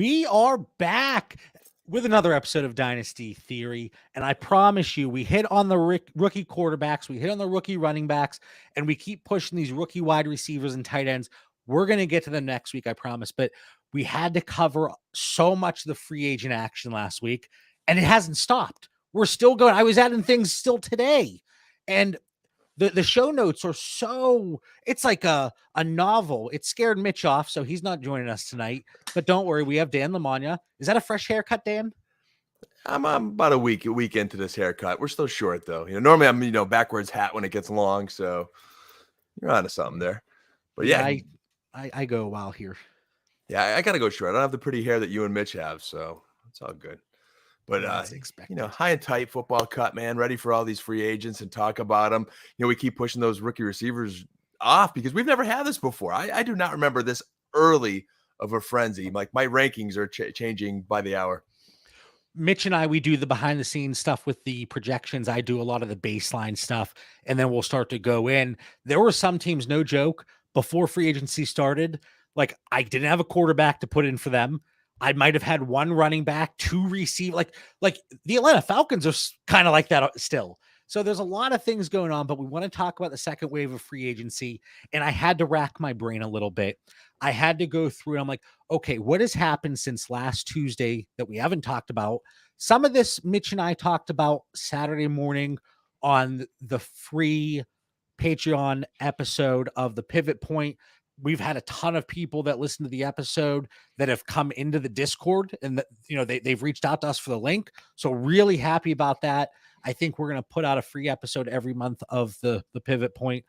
We are back with another episode of Dynasty Theory, and I promise you, we hit on the rookie quarterbacks, we hit on the rookie running backs, and we keep pushing these rookie wide receivers and tight ends. We're going to get to them next week, I promise, but we had to cover so much of the free agent action last week, and it hasn't stopped. We're still going. I was adding things still today, and the show notes are it's like a novel. It scared Mitch off, so he's not joining us tonight. But don't worry, we have Dan Lamagna. Is that a fresh haircut, Dan? I'm about a week into this haircut. We're still short though. Normally I'm backwards hat when it gets long, so you're onto something there. But yeah, I go a while here. Yeah, I gotta go short. I don't have the pretty hair that you and Mitch have, so it's all good. But high and tight football cut, man. Ready for all these free agents and talk about them. We keep pushing those rookie receivers off because we've never had this before. I do not remember this early of a frenzy. Like my rankings are changing by the hour. Mitch and we do the behind the scenes stuff with the projections. I do a lot of the baseline stuff, and then we'll start to go in. There were some teams, no joke, before free agency started. Like I didn't have a quarterback to put in for them. I might have had one running back, two receive. Like the Atlanta Falcons are kind of like that still. So there's a lot of things going on, but we want to talk about the second wave of free agency. And I had to rack my brain a little bit. I had to go through and I'm like, okay, what has happened since last Tuesday that we haven't talked about? Some of this Mitch and I talked about Saturday morning on the free Patreon episode of the Pivot Point. We've had a ton of people that listen to the episode that have come into the Discord and that, they've reached out to us for the link. So really happy about that. I think we're going to put out a free episode every month of the Pivot Point.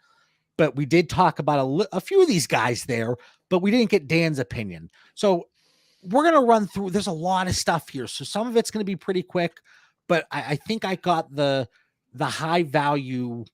But we did talk about a few of these guys there, but we didn't get Dan's opinion. So we're going to run through. There's a lot of stuff here. So some of it's going to be pretty quick, but I think I got the high value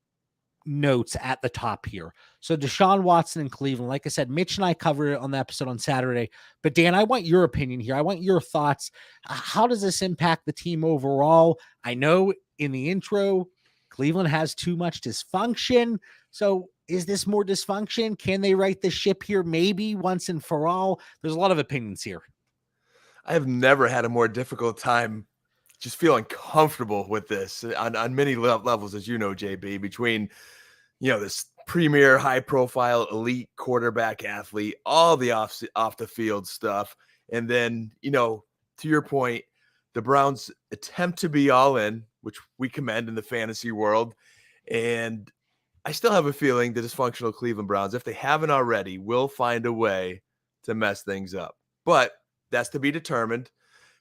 notes at the top here. So Deshaun Watson in Cleveland, like I said, Mitch and I covered it on the episode on Saturday, but Dan, I want your opinion here. I want your thoughts. How does this impact the team overall? I know in the intro, Cleveland has too much dysfunction. So is this more dysfunction? Can they right the ship here? Maybe once and for all. There's a lot of opinions here. I have never had a more difficult time just feeling comfortable with this on many levels, as you know, JB, between, this premier high profile elite quarterback athlete, all the off the field stuff. And then, to your point, the Browns attempt to be all in, which we commend in the fantasy world. And I still have a feeling the dysfunctional Cleveland Browns, if they haven't already, will find a way to mess things up. But that's to be determined.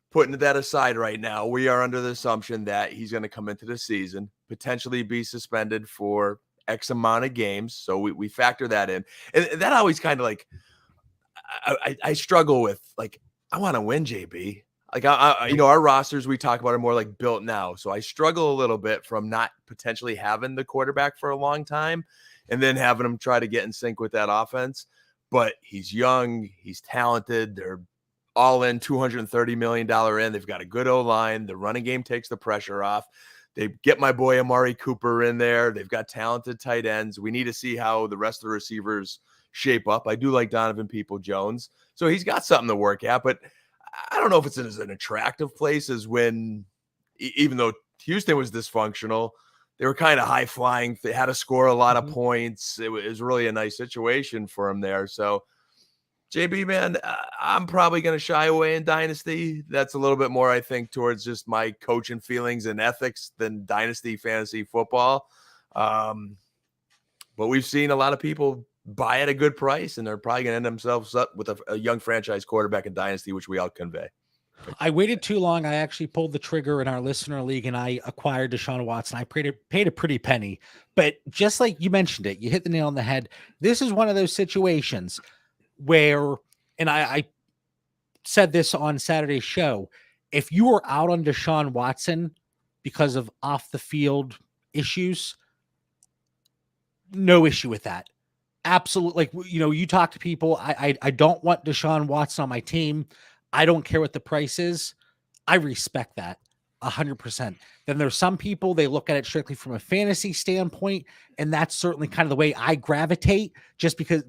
Putting that aside right now, we are under the assumption that he's going to come into the season, potentially be suspended for X amount of games. So we factor that in. And that always kind of like, I struggle with, like, I want to win, JB. Like, our rosters we talk about are more like built now. So I struggle a little bit from not potentially having the quarterback for a long time and then having him try to get in sync with that offense. But he's young, he's talented, they're all in $230 million in. They've got a good O-line. The running game takes the pressure off. They get my boy Amari Cooper in there. They've got talented tight ends. We need to see how the rest of the receivers shape up. I do like Donovan Peoples-Jones. So he's got something to work at, but I don't know if it's an attractive place as when, even though Houston was dysfunctional, they were kind of high flying. They had to score a lot of points. It was really a nice situation for him there. So JB, man, I'm probably going to shy away in Dynasty. That's a little bit more, I think, towards just my coaching feelings and ethics than Dynasty fantasy football. But we've seen a lot of people buy at a good price, and they're probably going to end themselves up with a young franchise quarterback in Dynasty, which we all convey. I waited too long. I actually pulled the trigger in our listener league, and I acquired Deshaun Watson. I paid a pretty penny. But just like you mentioned it, you hit the nail on the head. This is one of those situations where, and I said this on Saturday's show, if you were out on Deshaun Watson because of off the field issues, no issue with that. Absolutely. Like, you talk to people, I don't want Deshaun Watson on my team. I don't care what the price is. I respect that. 100%. Then there's some people, they look at it strictly from a fantasy standpoint, and that's certainly kind of the way I gravitate, just because,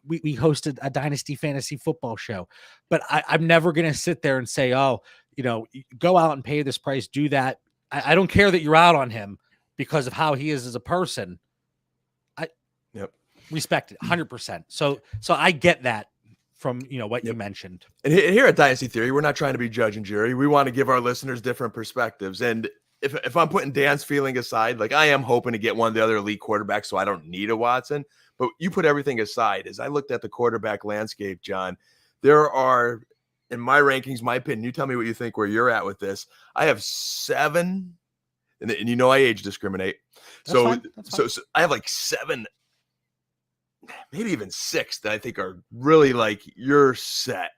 we hosted a Dynasty fantasy football show. But I'm never going to sit there and say, oh, go out and pay this price, do that. I don't care that you're out on him because of how he is as a person. I respect it 100%. So I get that from what you mentioned. And here at Dynasty Theory, we're not trying to be judge and jury. We want to give our listeners different perspectives. And if I'm putting Dan's feeling aside, like I am hoping to get one of the other elite quarterbacks, so I don't need a Watson. But you put everything aside. As I looked at the quarterback landscape, John, there are, in my rankings, my opinion, you tell me what you think where you're at with this. I have 7, and I age discriminate. That's fine. So I have like 7, maybe even 6 that I think are really like you're set,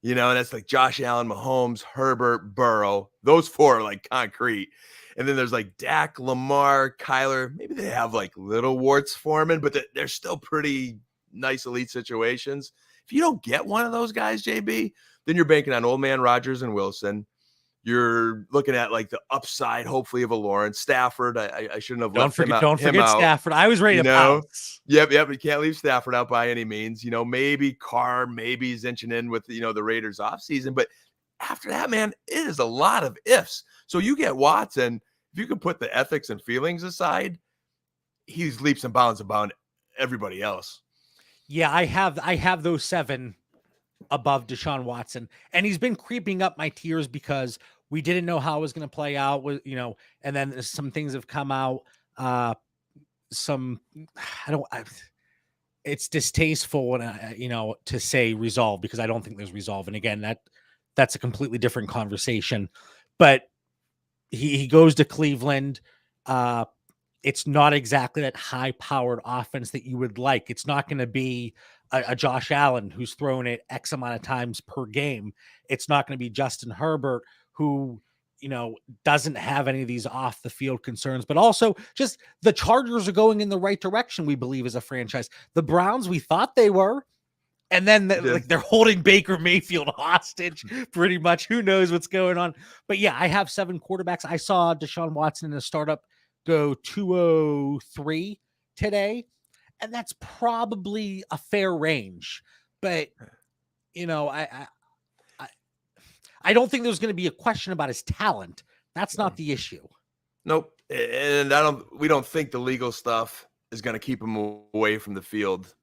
and that's like Josh Allen, Mahomes, Herbert, Burrow. Those 4 are like concrete. And then there's like Dak, Lamar, Kyler. Maybe they have like little warts forming, but they're still pretty nice elite situations. If you don't get one of those guys, JB, then you're banking on old man Rodgers and Wilson. You're looking at like the upside, hopefully, of a Lawrence. Stafford. I shouldn't have left him out. Don't forget Stafford. I was ready to pounce. Yep. You can't leave Stafford out by any means. Maybe Carr, maybe he's inching in with the Raiders offseason. But after that, man, it is a lot of ifs. So you get Watson. If you can put the ethics and feelings aside, he's leaps and bounds about everybody else. Yeah, I have those 7 above Deshaun Watson, and he's been creeping up my tiers because we didn't know how it was going to play out with, and then some things have come out. It's distasteful when to say resolve, because I don't think there's resolve. And again, that's a completely different conversation, but he goes to Cleveland. It's not exactly that high-powered offense that you would like. It's not going to be a Josh Allen who's thrown it X amount of times per game. It's not going to be Justin Herbert, who, doesn't have any of these off-the-field concerns. But also, just the Chargers are going in the right direction, we believe, as a franchise. The Browns, we thought they were. And then they're holding Baker Mayfield hostage, pretty much. Who knows what's going on? But yeah, I have 7 quarterbacks. I saw Deshaun Watson in a startup go 203 today, and that's probably a fair range. But I don't think there's going to be a question about his talent. That's not the issue. Nope. And we don't think the legal stuff is going to keep him away from the field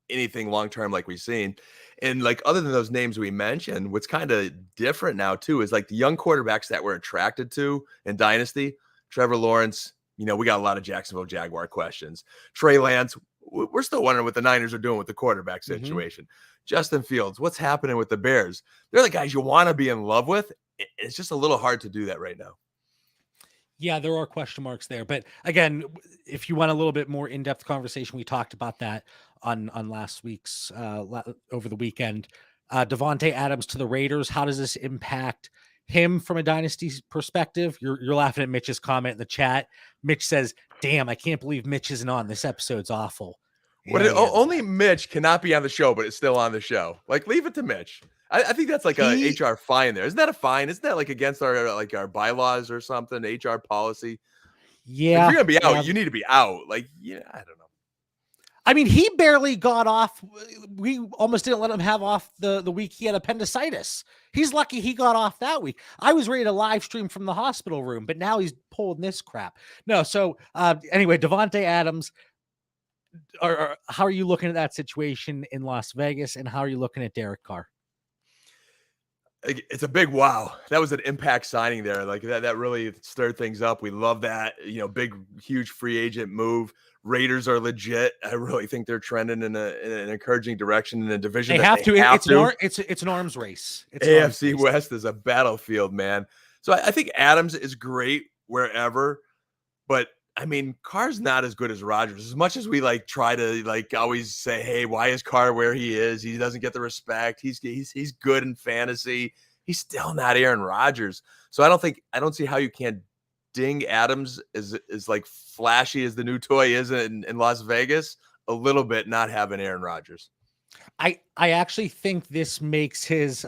anything long-term like we've seen. And like, other than those names we mentioned, what's kind of different now too is like the young quarterbacks that we're attracted to in Dynasty. Trevor Lawrence, we got a lot of Jacksonville Jaguar questions. Trey Lance, we're still wondering what the Niners are doing with the quarterback situation. Justin Fields, what's happening with the Bears? They're the guys you want to be in love with. It's just a little hard to do that right now. Yeah, there are question marks there. But again, if you want a little bit more in-depth conversation, we talked about that on last week's over the weekend. Davante Adams to the Raiders. How does this impact him from a dynasty perspective? You're laughing at Mitch's comment in the chat. Mitch says, "Damn, I can't believe Mitch isn't on. This episode's awful." Only Mitch cannot be on the show, but it's still on the show. Like, leave it to Mitch. I think that's like a HR fine there. Isn't that a fine? Isn't that like against our bylaws or something? HR policy. Yeah. If you're gonna be out, you need to be out. Like, yeah, I don't know. I mean, he barely got off. We almost didn't let him have off the week he had appendicitis. He's lucky he got off that week. I was ready to live stream from the hospital room, but now he's pulling this crap. No, so anyway, Davante Adams, how are you looking at that situation in Las Vegas, and how are you looking at Derek Carr? It's a big wow. That was an impact signing there. Like that really stirred things up. We love that, big, huge free agent move. Raiders are legit. I really think they're trending in an encouraging direction in a division. They have to. It's an arms race. AFC West is a battlefield, man. So I think Adams is great wherever, but I mean, Carr's not as good as Rodgers. As much as we try to always say, hey, why is Carr where he is? He doesn't get the respect. He's good in fantasy. He's still not Aaron Rodgers. So I don't see how you can't ding Adams is like flashy as the new toy is in Las Vegas a little bit, not having Aaron Rodgers. I actually think this makes his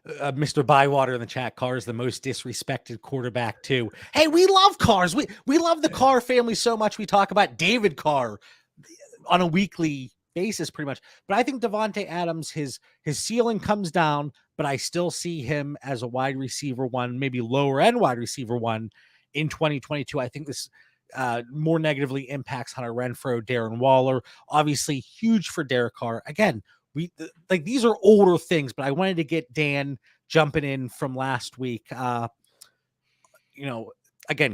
Mr. Bywater in the chat, Carr is the most disrespected quarterback too. Hey, we love Cars. We love the Carr family so much. We talk about David Carr on a weekly basis pretty much. But I think Devontae Adams, his ceiling comes down, but I still see him as a wide receiver one, maybe lower end wide receiver one in 2022. I think this more negatively impacts Hunter Renfrow, Darren Waller. Obviously, huge for Derek Carr. Again, these are older things, but I wanted to get Dan jumping in from last week. Again,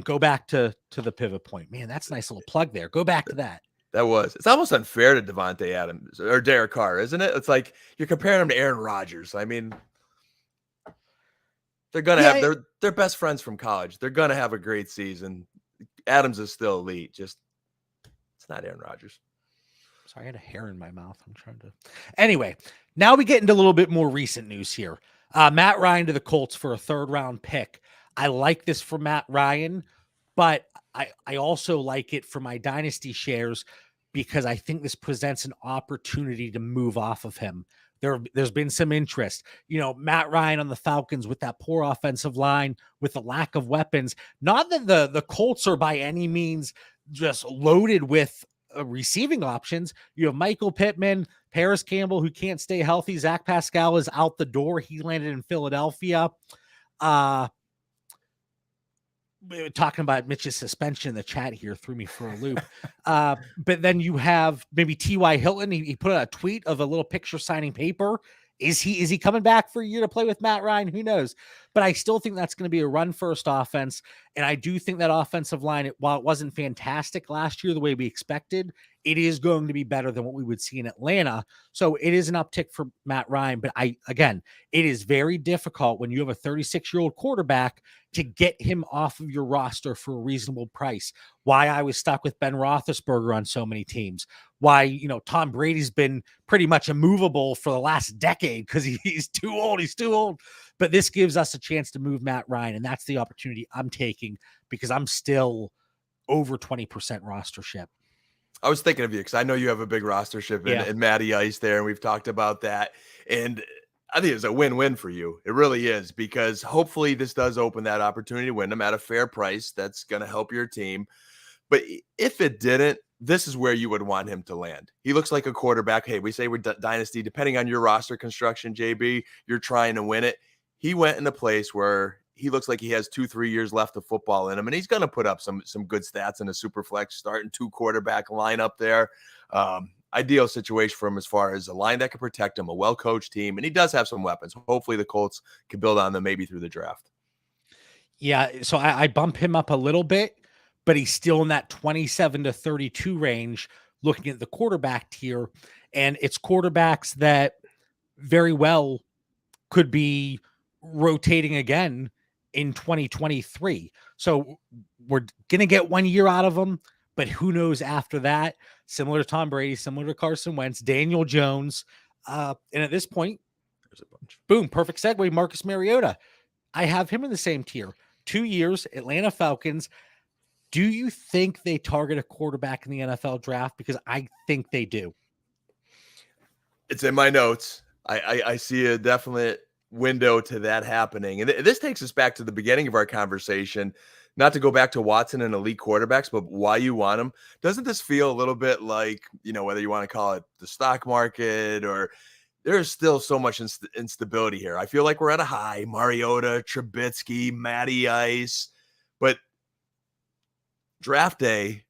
go back to the pivot point. Man, that's a nice little plug there. Go back to that. It's almost unfair to Devontae Adams or Derek Carr, isn't it? It's like you're comparing him to Aaron Rodgers. I mean, they're gonna have they're best friends from college. They're gonna have a great season. Adams is still elite. Just it's not Aaron Rodgers. Sorry, I had a hair in my mouth. I'm trying to. Anyway, now we get into a little bit more recent news here. Matt Ryan to the Colts for a 3rd-round pick. I like this for Matt Ryan, but I also like it for my dynasty shares because I think this presents an opportunity to move off of him. There's been some interest. Matt Ryan on the Falcons with that poor offensive line, with the lack of weapons. Not that the Colts are by any means just loaded with receiving options. You have Michael Pittman, Paris Campbell, who can't stay healthy. Zach Pascal is out the door. He landed in Philadelphia. Talking about Mitch's suspension in the chat here threw me for a loop. But then you have maybe T.Y. Hilton. He put out a tweet of a little picture signing paper. Is he coming back for a year to play with Matt Ryan? Who knows? But I still think that's going to be a run-first offense. And I do think that offensive line, while it wasn't fantastic last year the way we expected, it is going to be better than what we would see in Atlanta. So it is an uptick for Matt Ryan. But it is very difficult when you have a 36-year-old quarterback to get him off of your roster for a reasonable price. Why I was stuck with Ben Roethlisberger on so many teams. Why, Tom Brady's been pretty much immovable for the last decade because he's too old. He's too old. But this gives us a chance to move Matt Ryan, and that's the opportunity I'm taking because I'm still over 20% rostership. I was thinking of you because I know you have a big rostership in Matty Ice there, and we've talked about that. And I think it's a win-win for you. It really is, because hopefully this does open that opportunity to win them at a fair price. That's going to help your team. But if it didn't, this is where you would want him to land. He looks like a quarterback. Hey, we say we're dynasty. Depending on your roster construction, JB, you're trying to win it. He went in a place where he looks like he has 2-3 years left of football in him, and he's going to put up some good stats in a super flex starting 2-quarterback lineup there. Ideal situation for him as far as a line that can protect him, a well-coached team, and he does have some weapons. Hopefully the Colts can build on them maybe through the draft. Yeah, so I bump him up a little bit, but he's still in that 27 to 32 range looking at the quarterback tier, and it's quarterbacks that very well could be rotating again in 2023. So we're going to get 1 year out of them, but who knows after that? Similar to Tom Brady, similar to Carson Wentz, Daniel Jones. And at this point, there's a bunch. Boom, perfect segue. Marcus Mariota. I have him in the same tier. 2 years, Atlanta Falcons. Do you think they target a quarterback in the NFL draft? Because I think they do. It's in my notes. I see a definite window to that happening. And this takes us back to the beginning of our conversation, not to go back to Watson and elite quarterbacks, but why you want them. Doesn't this feel a little bit like, whether you want to call it the stock market or there's still so much instability here. I feel like we're at a high. Mariota, Trubisky, Matty Ice, but draft day,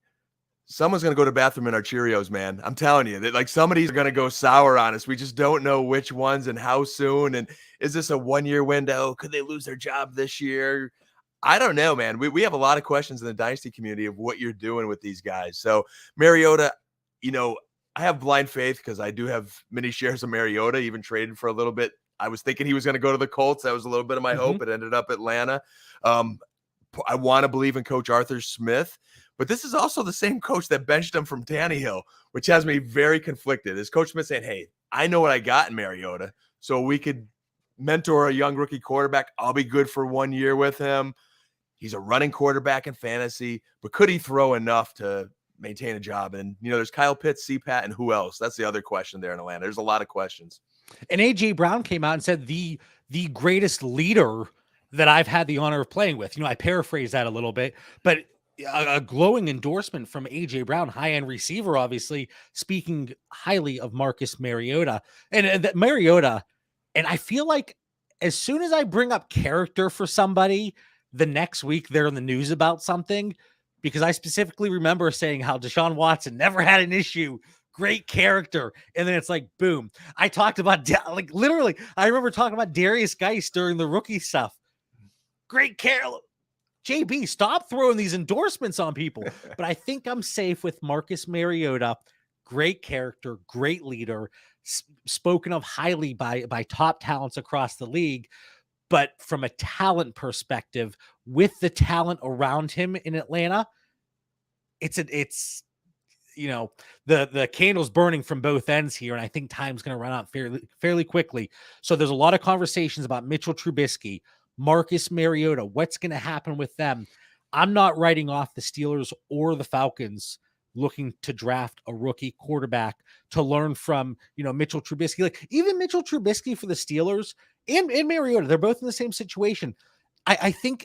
someone's going to go to the bathroom in our Cheerios, man. I'm telling you that, like, some of these are going to go sour on us. We just don't know which ones and how soon. And is this a 1 year window? Could they lose their job this year? I don't know, man. We have a lot of questions in the dynasty community of what you're doing with these guys. So Mariota, I have blind faith because I do have many shares of Mariota, even traded for a little bit. I was thinking he was going to go to the Colts. That was a little bit of my hope. It ended up Atlanta. I want to believe in Coach Arthur Smith, but this is also the same coach that benched him from Tannehill, which has me very conflicted. Is Coach Smith saying, hey, I know what I got in Mariota, so we could mentor a young rookie quarterback. I'll be good for 1 year with him. He's a running quarterback in fantasy, but could he throw enough to maintain a job. And, there's Kyle Pitts, CPAT, and who else? That's the other question there in Atlanta. There's a lot of questions. And A.J. Brown came out and said the greatest leader that I've had the honor of playing with. I paraphrase that a little bit, but a glowing endorsement from A.J. Brown, high-end receiver, obviously, speaking highly of Marcus Mariota. And that Mariota, and I feel like as soon as I bring up character for somebody, the next week they're in the news about something, because I specifically remember saying how Deshaun Watson never had an issue, great character. And then it's like, boom. I talked about, literally, I remember talking about Darius Geist during the rookie stuff. Great character. JB, stop throwing these endorsements on people. But I think I'm safe with Marcus Mariota. Great character, great leader, spoken of highly by top talents across the league. But from a talent perspective, with the talent around him in Atlanta, it's the candle's burning from both ends here, and I think time's going to run out fairly quickly. So there's a lot of conversations about Mitchell Trubisky, Marcus Mariota, what's going to happen with them. I'm not writing off the Steelers or the Falcons looking to draft a rookie quarterback to learn from, Mitchell Trubisky. Like even Mitchell Trubisky for the Steelers and Mariota, they're both in the same situation. I think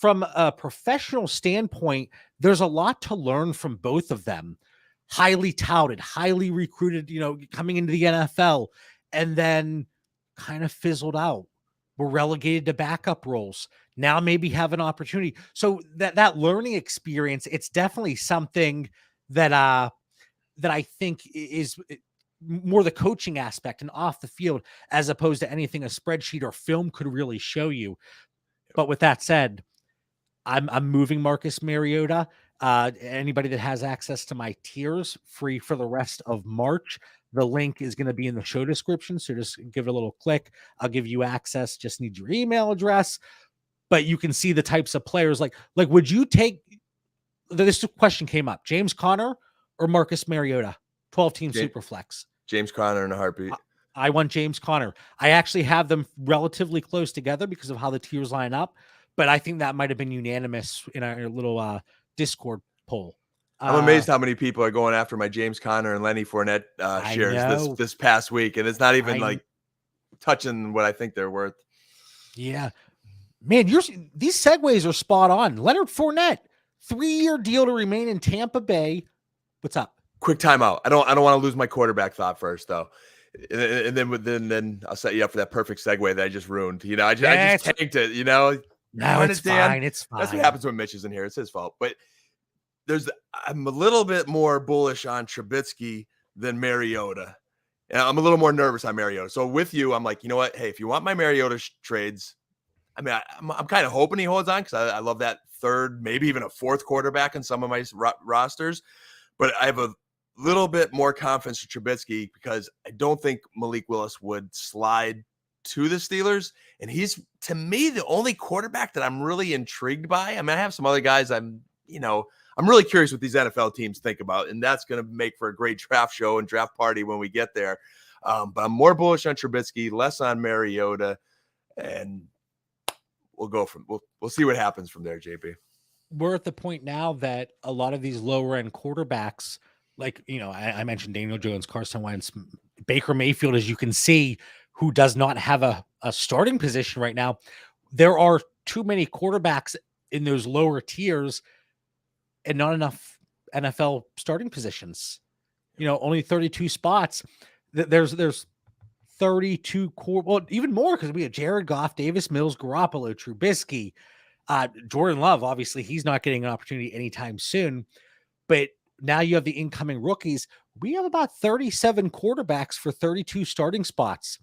from a professional standpoint, there's a lot to learn from both of them. Highly touted, highly recruited, coming into the NFL, and then kind of fizzled out. Were relegated to backup roles. Now maybe have an opportunity. So that learning experience, it's definitely something that I think is more the coaching aspect and off the field, as opposed to anything a spreadsheet or film could really show you. But with that said, I'm moving Marcus Mariota. Anybody that has access to my tiers, free for the rest of March. The link is going to be in the show description, so just give it a little click. I'll give you access. Just need your email address. But you can see the types of players. Like would you take? This question came up: James Conner or Marcus Mariota? 12-team Superflex. James Conner in a heartbeat. I want James Conner. I actually have them relatively close together because of how the tiers line up. But I think that might have been unanimous in our little Discord poll. I'm amazed how many people are going after my James Conner and Lenny Fournette shares this past week, and it's not even touching what I think they're worth. Yeah, man, these segues are spot on. Leonard Fournette, 3-year deal to remain in Tampa Bay. What's up? Quick timeout. I don't want to lose my quarterback thought first though, and then I'll set you up for that perfect segue that I just ruined. I just tanked it. No, it's fine. It's fine. That's what happens when Mitch is in here. It's his fault, but. I'm a little bit more bullish on Trubisky than Mariota. And I'm a little more nervous on Mariota. So with you, I'm like, you know what? Hey, if you want my Mariota trades, I mean, I'm kind of hoping he holds on because I love that third, maybe even a fourth quarterback in some of my rosters. But I have a little bit more confidence in Trubisky because I don't think Malik Willis would slide to the Steelers. And he's, to me, the only quarterback that I'm really intrigued by. I mean, I have some other guys I'm really curious what these NFL teams think about, and that's going to make for a great draft show and draft party when we get there. But I'm more bullish on Trubisky, less on Mariota, and we'll see what happens from there, JP. We're at the point now that a lot of these lower end quarterbacks, like, I mentioned Daniel Jones, Carson Wentz, Baker Mayfield, as you can see, who does not have a starting position right now. There are too many quarterbacks in those lower tiers and not enough NFL starting positions. Only 32 spots. There's 32 even more because we have Jared Goff, Davis Mills, Garoppolo, Trubisky, Jordan Love. Obviously, he's not getting an opportunity anytime soon. But now you have the incoming rookies. We have about 37 quarterbacks for 32 starting spots.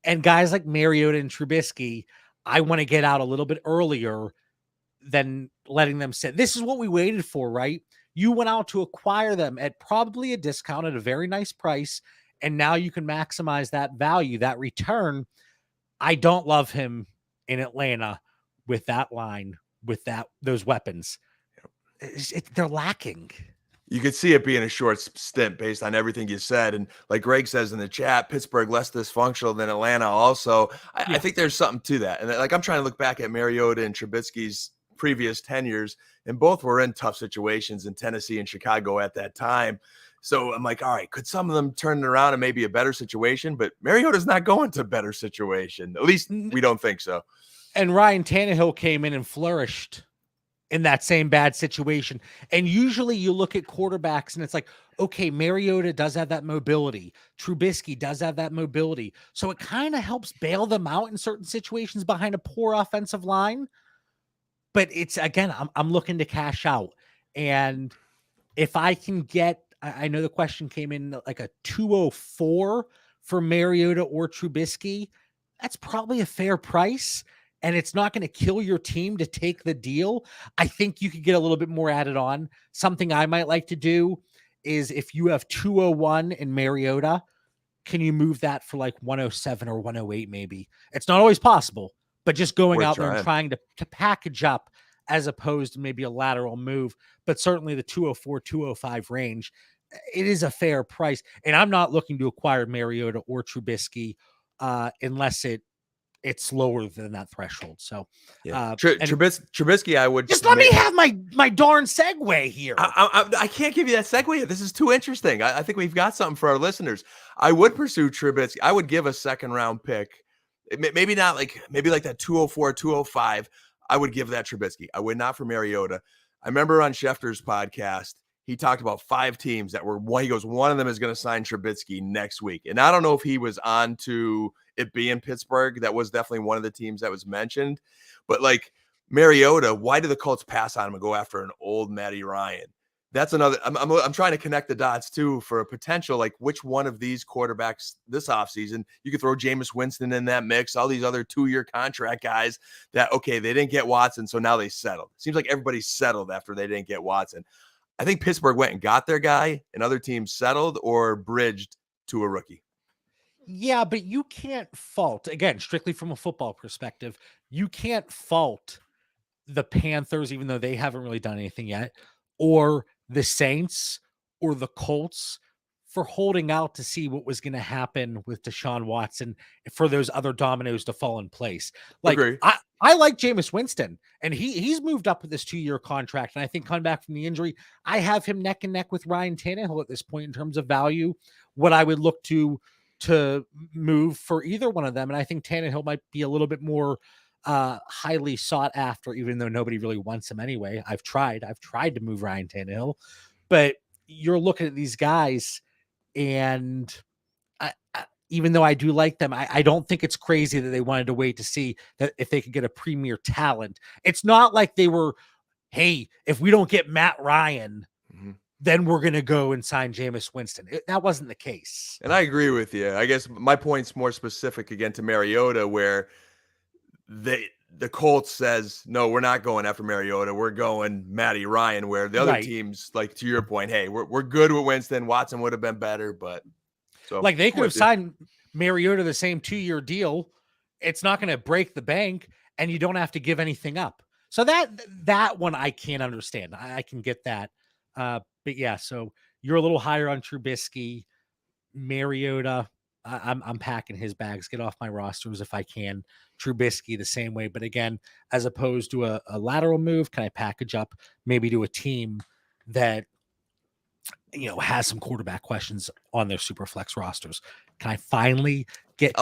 And guys like Mariota and Trubisky, I want to get out a little bit earlier than letting them sit. This is what we waited for, right? You went out to acquire them at probably a discount at a very nice price, and now you can maximize that value, that return. I don't love him in Atlanta with that line, with those weapons. They're lacking. You could see it being a short stint based on everything you said. And like Greg says in the chat, Pittsburgh less dysfunctional than Atlanta also. I think there's something to that. And like I'm trying to look back at Mariota and Trubisky's previous tenures, and both were in tough situations in Tennessee and Chicago at that time. So I'm like, all right, could some of them turn it around and maybe a better situation? But Mariota's not going to a better situation. At least we don't think so. And Ryan Tannehill came in and flourished in that same bad situation. And usually you look at quarterbacks and it's like, okay, Mariota does have that mobility. Trubisky does have that mobility. So it kind of helps bail them out in certain situations behind a poor offensive line. But it's, again, I'm looking to cash out. And if I can get, I know the question came in like a 204 for Mariota or Trubisky, that's probably a fair price. And it's not going to kill your team to take the deal. I think you could get a little bit more added on. Something I might like to do is if you have 201 in Mariota, can you move that for like 107 or 108 maybe? It's not always possible, but just going out there and trying to package up as opposed to maybe a lateral move, but certainly the 204, 205 range, it is a fair price. And I'm not looking to acquire Mariota or Trubisky unless it's lower than that threshold. So yeah, Trubisky, I would just let me have my darn segue here. I can't give you that segue yet. This is too interesting. I think we've got something for our listeners. I would pursue Trubisky. I would give a second round pick. Maybe not maybe like that 204, 205. I would give that Trubisky. I would not for Mariota. I remember on Schefter's podcast, he talked about 5 teams that were one. He goes, one of them is going to sign Trubisky next week. And I don't know if he was on to it being Pittsburgh. That was definitely one of the teams that was mentioned. But like Mariota, why did the Colts pass on him and go after an old Matty Ryan? That's another. I'm trying to connect the dots too for a potential, like which one of these quarterbacks this offseason. You could throw Jameis Winston in that mix, all these other 2-year contract guys that, okay, they didn't get Watson, so now they settled. Seems like everybody's settled after they didn't get Watson. I think Pittsburgh went and got their guy and other teams settled or bridged to a rookie. Yeah, but you can't fault, again, strictly from a football perspective, you can't fault the Panthers, even though they haven't really done anything yet, or the Saints or the Colts for holding out to see what was going to happen with Deshaun Watson for those other dominoes to fall in place. Like I like Jameis Winston, and he's moved up with this 2-year contract. And I think coming back from the injury, I have him neck and neck with Ryan Tannehill at this point in terms of value, what I would look to move for either one of them. And I think Tannehill might be a little bit more highly sought after, even though nobody really wants him anyway. I've tried to move Ryan Tannehill, but you're looking at these guys, and even though I do like them, I don't think it's crazy that they wanted to wait to see that if they could get a premier talent. It's not like they were, hey, if we don't get Matt Ryan, then we're going to go and sign Jameis Winston. That wasn't the case. And I agree with you. I guess my point's more specific again to Mariota, where the Colts says, no, we're not going after Mariota. We're going Matty Ryan, where the other teams, like to your point, hey, we're good with Winston. Watson would have been better, but so like they could have signed Mariota the same 2-year deal. It's not going to break the bank, and you don't have to give anything up. So that one I can't understand. I can get that. But yeah, so you're a little higher on Trubisky. Mariota, I'm packing his bags, get off my rosters if I can. Trubisky the same way. But again, as opposed to a lateral move, can I package up maybe to a team that, has some quarterback questions on their super flex rosters? Can I finally get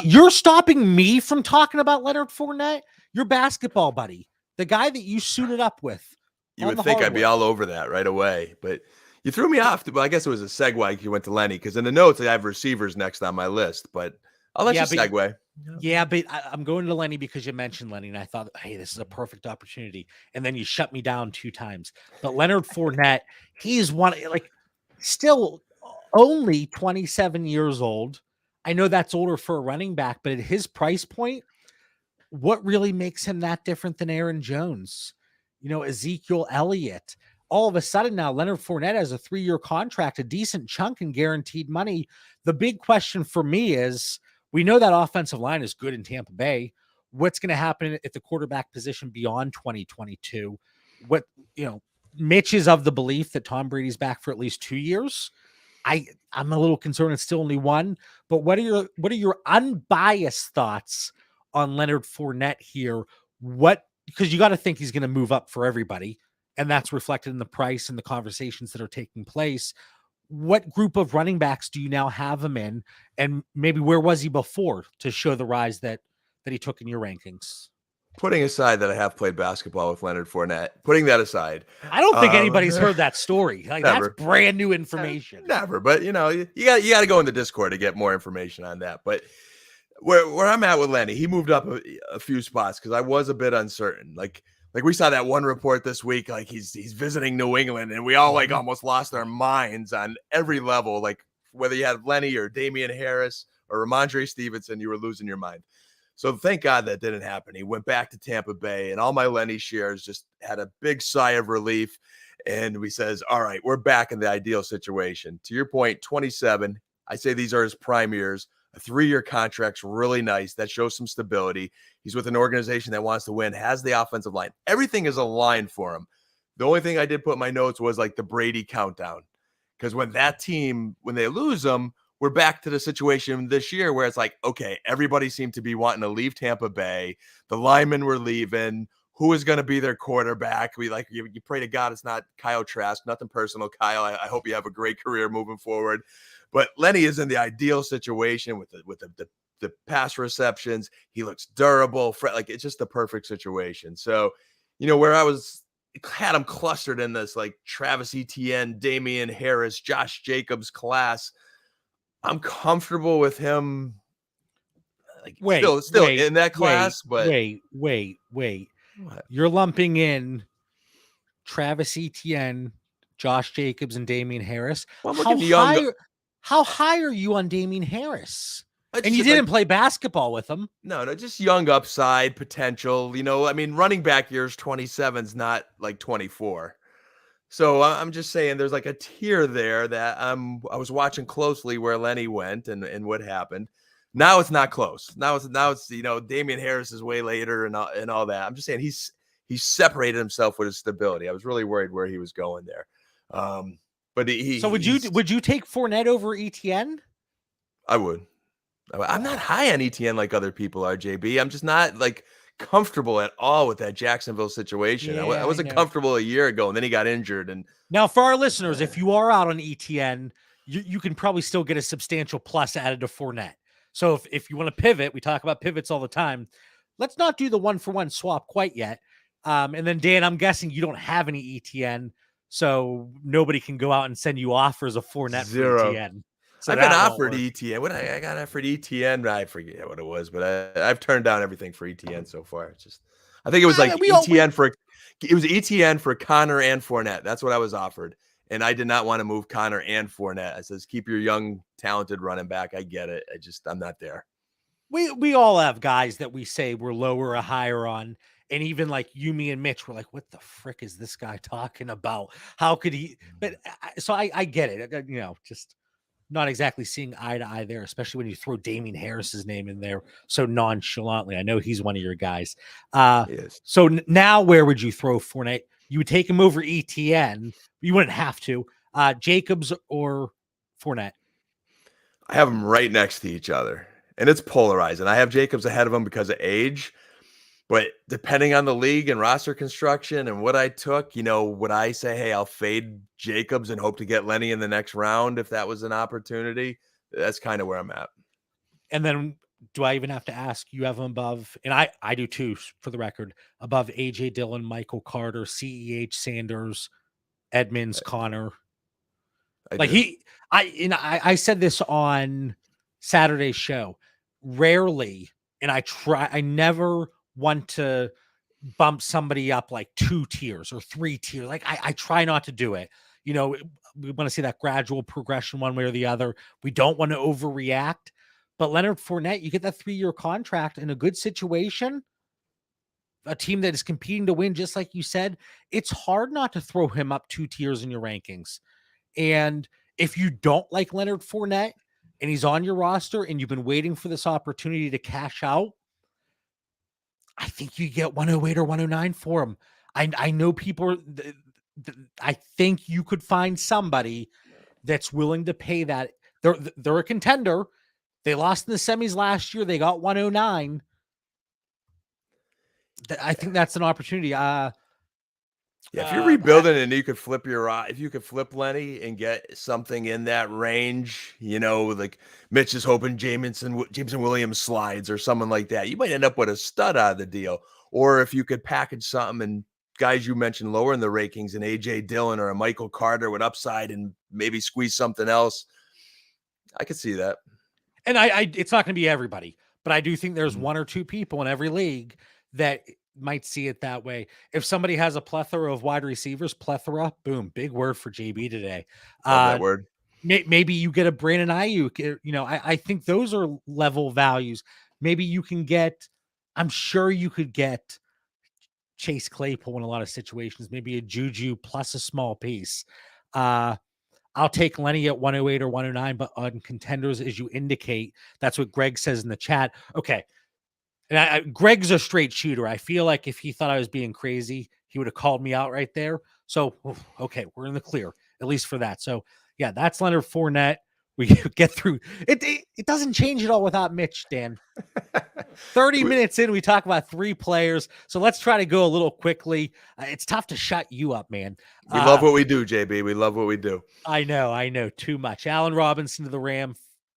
you're stopping me from talking about Leonard Fournette, your basketball buddy, the guy that you suited up with. You would think I'd be all over that right away, but you threw me off. But I guess it was a segue. You went to Lenny because in the notes I have receivers next on my list, but I'll let you segue. Yeah, but I'm going to Lenny because you mentioned Lenny, and I thought, hey, this is a perfect opportunity. And then you shut me down 2 times. But Leonard Fournette, he's still only 27 years old. I know that's older for a running back, but at his price point, what really makes him that different than Aaron Jones? Ezekiel Elliott. All of a sudden now, Leonard Fournette has a 3-year contract, a decent chunk in guaranteed money. The big question for me is, we know that offensive line is good in Tampa Bay. What's going to happen at the quarterback position beyond 2022? Mitch is of the belief that Tom Brady's back for at least 2 years. I'm a little concerned it's still only 1, but what are your unbiased thoughts on Leonard Fournette here? What because you got to think he's going to move up for everybody, and that's reflected in the price and the conversations that are taking place. What group of running backs do you now have him in, and maybe where was he before to show the rise that he took in your rankings? Putting aside that I have played basketball with Leonard Fournette, putting that aside, I don't think anybody's heard that story. Like, that's never. brand new information. Never, but you got to go in the Discord to get more information on that. But where I'm at with Lenny, he moved up a few spots because I was a bit uncertain. Like we saw that one report this week, like he's visiting New England, and we all like almost lost our minds on every level. Like whether you had Lenny or Damian Harris or Ramondre Stevenson, you were losing your mind. So thank God that didn't happen. He went back to Tampa Bay, and all my Lenny shares just had a big sigh of relief. And we says, all right, we're back in the ideal situation. To your point, 27, I say these are his prime years. A 3-year contract's really nice. That shows some stability. He's with an organization that wants to win, has the offensive line. Everything is aligned for him. The only thing I did put in my notes was like the Brady countdown. Because when that team, when they lose them, we're back to the situation this year where it's like, okay, everybody seemed to be wanting to leave Tampa Bay. The linemen were leaving. Who is going to be their quarterback? We like you pray to God it's not Kyle Trask. Nothing personal, Kyle. I hope you have a great career moving forward. But Lenny is in the ideal situation with the pass receptions. He looks durable. Like it's just the perfect situation. So, where I had him clustered in this like Travis Etienne, Damian Harris, Josh Jacobs class. I'm comfortable with him. Like still in that class, but wait. What? You're lumping in Travis Etienne, Josh Jacobs, and Damian Harris. Well, how high are you on Damian Harris? And you didn't play basketball with him. No, just young upside potential. Running back years 27 is not like 24. So I'm just saying there's like a tier there that I was watching closely where Lenny went and what happened. Now it's not close. Now it's Damian Harris is way later and all that. I'm just saying he's separated himself with his stability. I was really worried where he was going there. But would you take Fournette over Etienne? I would. I'm not high on Etienne like other people are, JB. I'm just not like comfortable at all with that Jacksonville situation. Yeah, I wasn't comfortable a year ago, and then he got injured. And now for our listeners, if you are out on Etienne, you can probably still get a substantial plus added to Fournette. So if you want to pivot, we talk about pivots all the time. Let's not do the 1-for-1 swap quite yet. And then Dan, I'm guessing you don't have any Etienne, so nobody can go out and send you offers of Fournette for Etienne. So I've been offered Etienne. What I got offered Etienne, I forget what it was, but I've turned down everything for Etienne so far. It's just, I think it was like Etienne for Connor and Fournette. That's what I was offered, and I did not want to move Connor and Fournette. I says keep your young, talented running back. I get it. I'm not there. We all have guys that we say we're lower or higher on. And even like you, me, and Mitch were like, what the frick is this guy talking about? How could he? But so I get it. Just not exactly seeing eye to eye there, especially when you throw Damian Harris's name in there so nonchalantly. I know he's one of your guys. So now where would you throw Fournette? You would take him over Etienne. You wouldn't have to. Jacobs or Fournette? I have them right next to each other, and it's polarizing. I have Jacobs ahead of him because of age. But depending on the league and roster construction and what I took, would I say, hey, I'll fade Jacobs and hope to get Lenny in the next round if that was an opportunity? That's kind of where I'm at. And then do I even have to ask, you have him above, and I do too, for the record, above A.J. Dillon, Michael Carter, C.E.H. Sanders, Edmonds, Connor? I said this on Saturday's show, rarely, and I never want to bump somebody up like 2 tiers or 3 tiers. Like I try not to do it. We want to see that gradual progression one way or the other. We don't want to overreact. But Leonard Fournette, you get that 3-year contract in a good situation, a team that is competing to win, just like you said, it's hard not to throw him up 2 tiers in your rankings. And if you don't like Leonard Fournette and he's on your roster and you've been waiting for this opportunity to cash out, I think you get 108 or 109 for him. I know people I think you could find somebody that's willing to pay that. They're a contender. They lost in the semis last year. They got 109. I think that's an opportunity. Yeah, if you're rebuilding and you could flip if you could flip Lenny and get something in that range, like Mitch is hoping Jameson Williams slides or someone like that, you might end up with a stud out of the deal. Or if you could package something and guys you mentioned lower in the rankings, an AJ Dillon or a Michael Carter with upside and maybe squeeze something else, I could see that. And it's not going to be everybody, but I do think there's one or two people in every league that might see it that way. If somebody has a plethora of wide receivers, boom, big word for JB today. Love that word. Maybe you get a Brandon Ayuk. I think those are level values. Maybe you can get, I'm sure you could get Chase Claypool in a lot of situations, maybe a Juju plus a small piece. I'll take Lenny at 108 or 109, but on contenders, as you indicate, that's what Greg says in the chat. Okay. And Greg's a straight shooter. I feel like if he thought I was being crazy, he would have called me out right there. So, okay, we're in the clear, at least for that. So, yeah, that's Leonard Fournette. We get through it. It doesn't change at all without Mitch, Dan. 30 minutes in, we talk about 3 players. So let's try to go a little quickly. It's tough to shut you up, man. We love what we do, JB. We love what we do. I know too much. Allen Robinson to the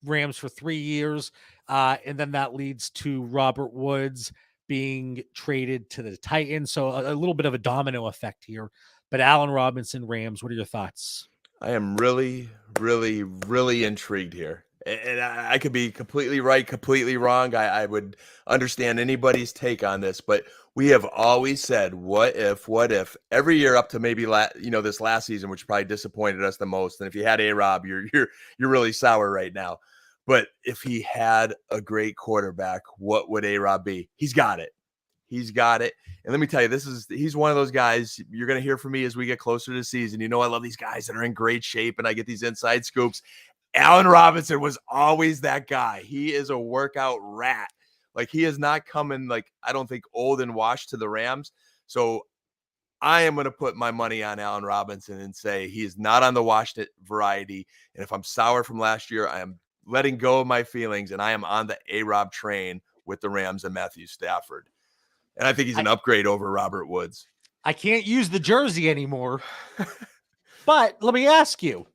Rams for 3 years. And then that leads to Robert Woods being traded to the Titans. So a little bit of a domino effect here. But Allen Robinson, Rams, what are your thoughts? I am really, really, really intrigued here. And I could be completely right, completely wrong. I would understand anybody's take on this, but we have always said, what if every year up to maybe this last season, which probably disappointed us the most. And if you had A-Rob, you're really sour right now. But if he had a great quarterback, what would A-Rob be? He's got it. He's got it. And let me tell you, he's one of those guys you're going to hear from me as we get closer to the season. I love these guys that are in great shape and I get these inside scoops. Allen Robinson was always that guy. He is a workout rat. Like, he is not coming, I don't think, old and washed to the Rams. So I am going to put my money on Allen Robinson and say he is not on the washed it variety. And if I'm sour from last year, I am letting go of my feelings and I am on the A-Rob train with the Rams and Matthew Stafford. And I think he's an upgrade over Robert Woods. I can't use the jersey anymore. But let me ask you,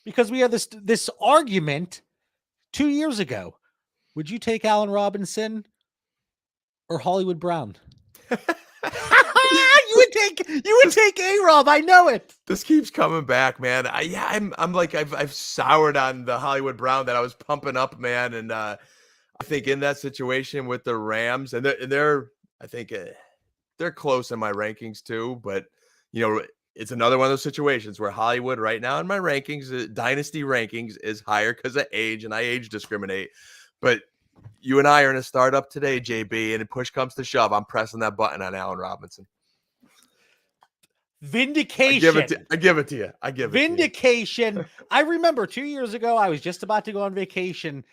because we had this argument 2 years ago, would you take Allen Robinson or Hollywood Brown? You would take A-Rob. I know it. This keeps coming back, man. I'm like, I've soured on the Hollywood Brown that I was pumping up, man. And I think in that situation with the Rams, and I think they're close in my rankings too, but it's another one of those situations where Hollywood right now in my rankings, dynasty rankings, is higher because of age, and I age discriminate. But you and I are in a startup today, JB, and if push comes to shove, I'm pressing that button on Allen Robinson. Vindication. I give it to you. Vindication. I remember 2 years ago, I was just about to go on vacation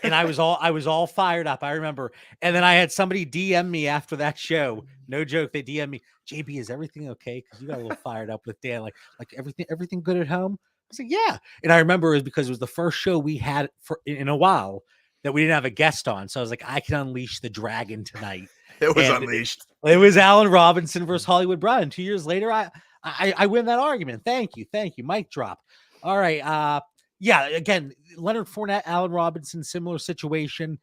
and I was all fired up. I remember. And then I had somebody DM me after that show. No joke. They DM me, JB, is everything okay? Because you got a little fired up with Dan. Like everything good at home? I said, yeah. And I remember it was because it was the first show we had in a while that we didn't have a guest on. So I was like, I can unleash the dragon tonight. It was unleashed. It was Allen Robinson versus Hollywood Brown. 2 years later, I win that argument. Thank you. Mic drop. All right. Yeah, again, Leonard Fournette, Allen Robinson, similar situation.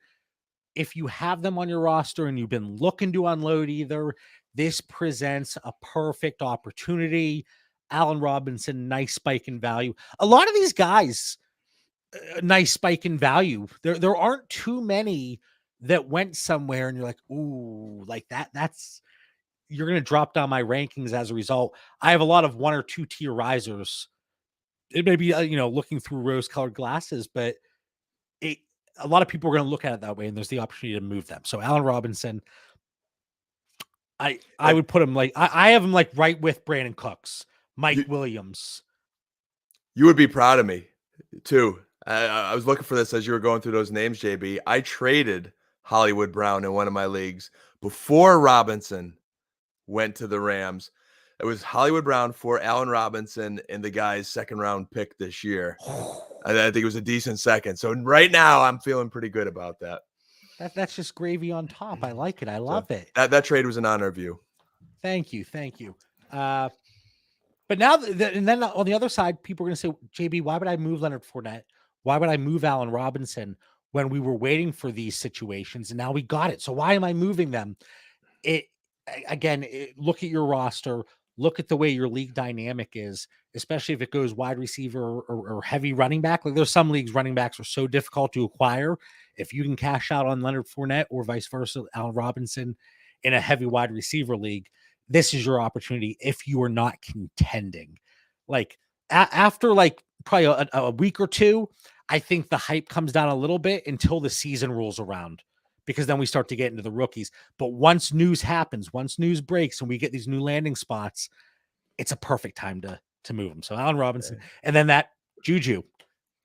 If you have them on your roster and you've been looking to unload either, this presents a perfect opportunity. Allen Robinson, nice spike in value. A lot of these guys, nice spike in value. There aren't too many that went somewhere and you're like, ooh, like that's you're going to drop down my rankings as a result. I have a lot of 1 or 2 tier risers. It may be, looking through rose-colored glasses, but a lot of people are going to look at it that way, and there's the opportunity to move them. So Allen Robinson, I would put him I have him right with Brandon Cooks, Mike Williams. You would be proud of me too. I was looking for this as you were going through those names, JB. I traded Hollywood Brown in one of my leagues before Robinson went to the Rams. It was Hollywood Brown for Allen Robinson and the guy's second round pick this year. I think it was a decent second. So right now I'm feeling pretty good about that. That's just gravy on top. I like it. I So love it. that trade was an honor of you. Thank you. Thank you. But now, and then on the other side, people are going to say, JB, why would I move Leonard Fournette? Why would I move Allen Robinson when we were waiting for these situations and now we got it? So why am I moving them? Look at your roster, look at the way your league dynamic is, especially if it goes wide receiver or heavy running back. Like there's some leagues running backs are so difficult to acquire. If you can cash out on Leonard Fournette or vice versa, Allen Robinson in a heavy wide receiver league, this is your opportunity if you are not contending. Like after like probably a week or two, I think the hype comes down a little bit until the season rolls around, because then we start to get into the rookies. But once news happens, once news breaks and we get these new landing spots, it's a perfect time to move them. So Allen Robinson, and then that Juju,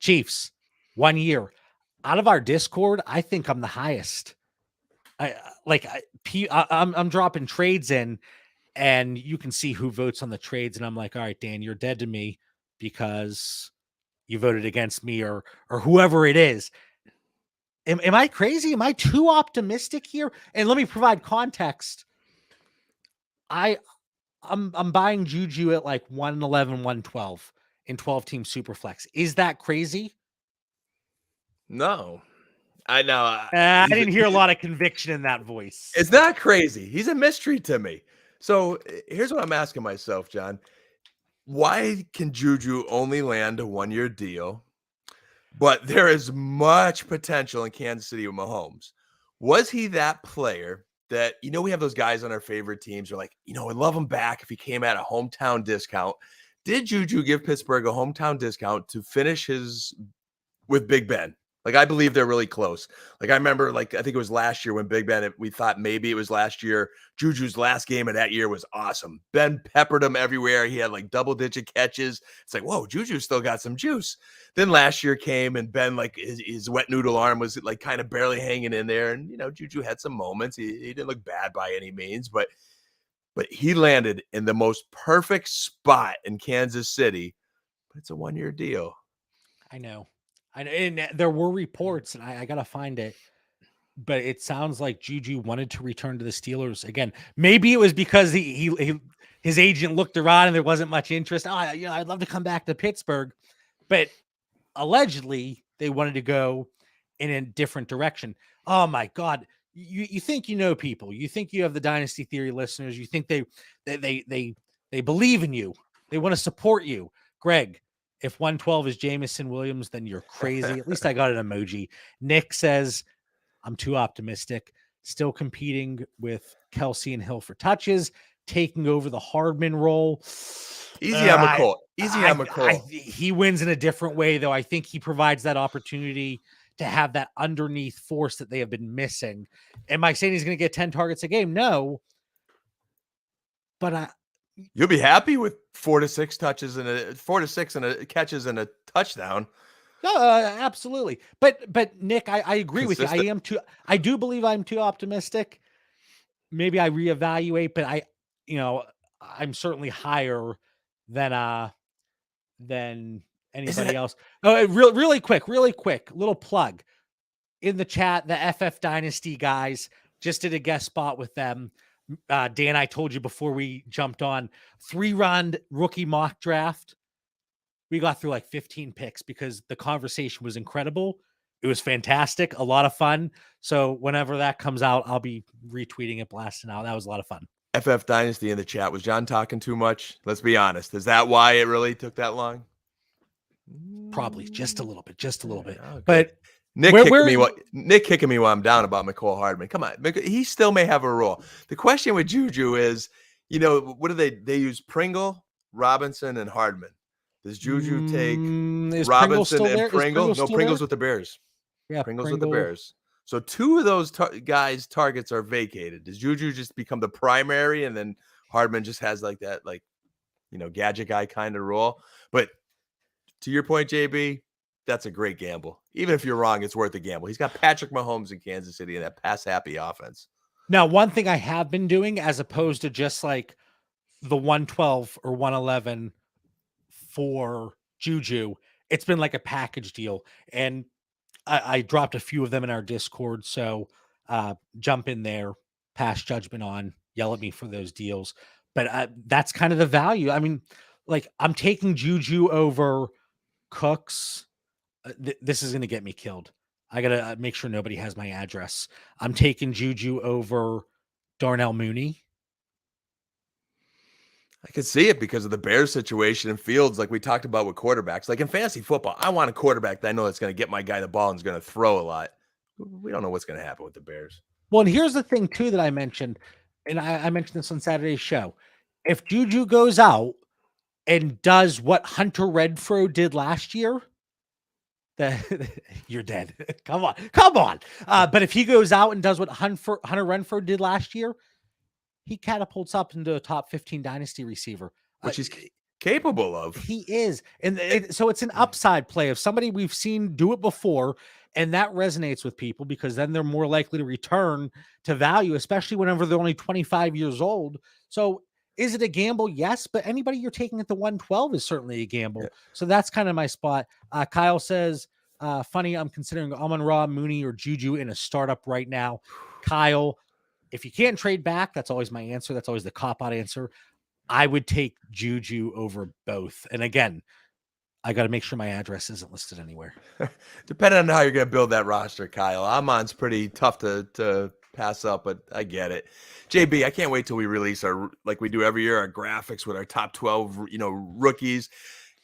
Chiefs, 1 year. Out of our Discord, I think I'm the highest. I'm dropping trades in, and you can see who votes on the trades, and I'm like, all right, Dan, you're dead to me because you voted against me or whoever it is. Am I crazy? Am I too optimistic here? And let me provide context. I'm buying Juju at like 111, 112 in 12-team Superflex. Is that crazy? No, I know. I didn't hear a lot of conviction in that voice. It's not crazy. He's a mystery to me. So here's what I'm asking myself, John. Why can Juju only land a 1-year deal? But there is much potential in Kansas City with Mahomes. Was he that player that, we have those guys on our favorite teams are like, I'd love him back if he came at a hometown discount. Did Juju give Pittsburgh a hometown discount to finish with Big Ben? Like, I believe they're really close. Like, I remember, I think it was last year when Big Ben, we thought maybe it was last year. Juju's last game of that year was awesome. Ben peppered him everywhere. He had double-digit catches. It's like, whoa, Juju still got some juice. Then last year came and Ben, his wet noodle arm was kind of barely hanging in there. And, Juju had some moments. He didn't look bad by any means, but he landed in the most perfect spot in Kansas City. But it's a 1-year deal. I know. And there were reports, and I got to find it, but it sounds like Juju wanted to return to the Steelers again. Maybe it was because his agent looked around and there wasn't much interest. I'd love to come back to Pittsburgh, but allegedly they wanted to go in a different direction. Oh my God. You think people, you think you have the Dynasty Theory listeners, you think they believe in you. They want to support you. Greg, if 112 is Jameson Williams, then you're crazy. At least I got an emoji. Nick says, I'm too optimistic. Still competing with Kelsey and Hill for touches, taking over the Hardman role. Easy on McColl. He wins in a different way, though. I think he provides that opportunity to have that underneath force that they have been missing. Am I saying he's going to get 10 targets a game? No. But you'll be happy with 4 to 6 touches and 4 to 6 and catches and a touchdown. Absolutely. But Nick, I agree with you. I do believe I'm too optimistic. Maybe I reevaluate, but I'm certainly higher than anybody else. Oh, really quick, little plug in the chat. The FF Dynasty guys just did a guest spot with them. Dan, I told you before we jumped on, 3-round rookie mock draft. We got through 15 picks because the conversation was incredible. It was fantastic, a lot of fun. So whenever that comes out, I'll be retweeting it, blasting out. That was a lot of fun. FF Dynasty in the chat. Was John talking too much? Let's be honest. Is that why it really took that long? Probably just a little bit. Okay. But Nick kicking me while I'm down about McCall Hardman. Come on. He still may have a role. The question with Juju is, what do they use? Pringle, Robinson, and Hardman. Does Juju take Robinson and Pringle? No, Pringle's with the Bears. Yeah, Pringle's with the Bears. So 2 of those guys' targets are vacated. Does Juju just become the primary, and then Hardman just has that gadget guy kind of role? But to your point, JB, that's a great gamble. Even if you're wrong, it's worth a gamble. He's got Patrick Mahomes in Kansas City and that pass-happy offense. Now, one thing I have been doing, as opposed to just the 112 or 111 for Juju, it's been like a package deal. And I dropped a few of them in our Discord, so jump in there, pass judgment on, yell at me for those deals. But that's kind of the value. I mean, like I'm taking Juju over Cooks. This is going to get me killed. I got to make sure nobody has my address. I'm taking Juju over Darnell Mooney. I could see it because of the Bears situation and Fields, like we talked about with quarterbacks. Like in fantasy football, I want a quarterback that I know that's going to get my guy the ball and is going to throw a lot. We don't know what's going to happen with the Bears. Well, and here's the thing, too, that I mentioned, and I mentioned this on Saturday's show. If Juju goes out and does what Hunter Renfrow did last year, you're dead. Come on. But if he goes out and does what Hunter Renfrow did last year, he catapults up into a top 15 dynasty receiver, which he's capable of. He is. And so it's an upside play of somebody we've seen do it before. And that resonates with people because then they're more likely to return to value, especially whenever they're only 25 years old. So is it a gamble? Yes. But anybody you're taking at the 112 is certainly a gamble. Yeah. So that's kind of my spot. Kyle says, funny, I'm considering Amon-Ra, Mooney, or Juju in a startup right now. Kyle, if you can't trade back, that's always my answer. That's always the cop-out answer. I would take Juju over both. And again, I got to make sure my address isn't listed anywhere. Depending on how you're going to build that roster, Kyle. Amon's pretty tough to pass up, but I get it. JB, I can't wait till we release our, like we do every year, our graphics with our top 12, rookies.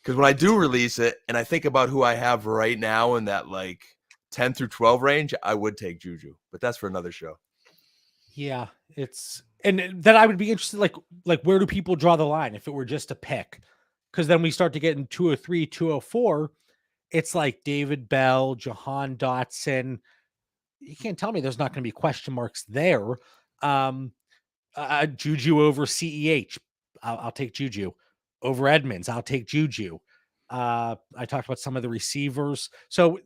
Because when I do release it and I think about who I have right now in that like 10 through 12 range, I would take Juju, but that's for another show. Yeah, and then I would be interested, like where do people draw the line if it were just a pick? Because then we start to get in 203, 204. It's like David Bell, Jahan Dotson. You can't tell me there's not going to be question marks there. Juju over CEH. I'll take Juju. Over Edmonds, I'll take Juju. I talked about some of the receivers. So,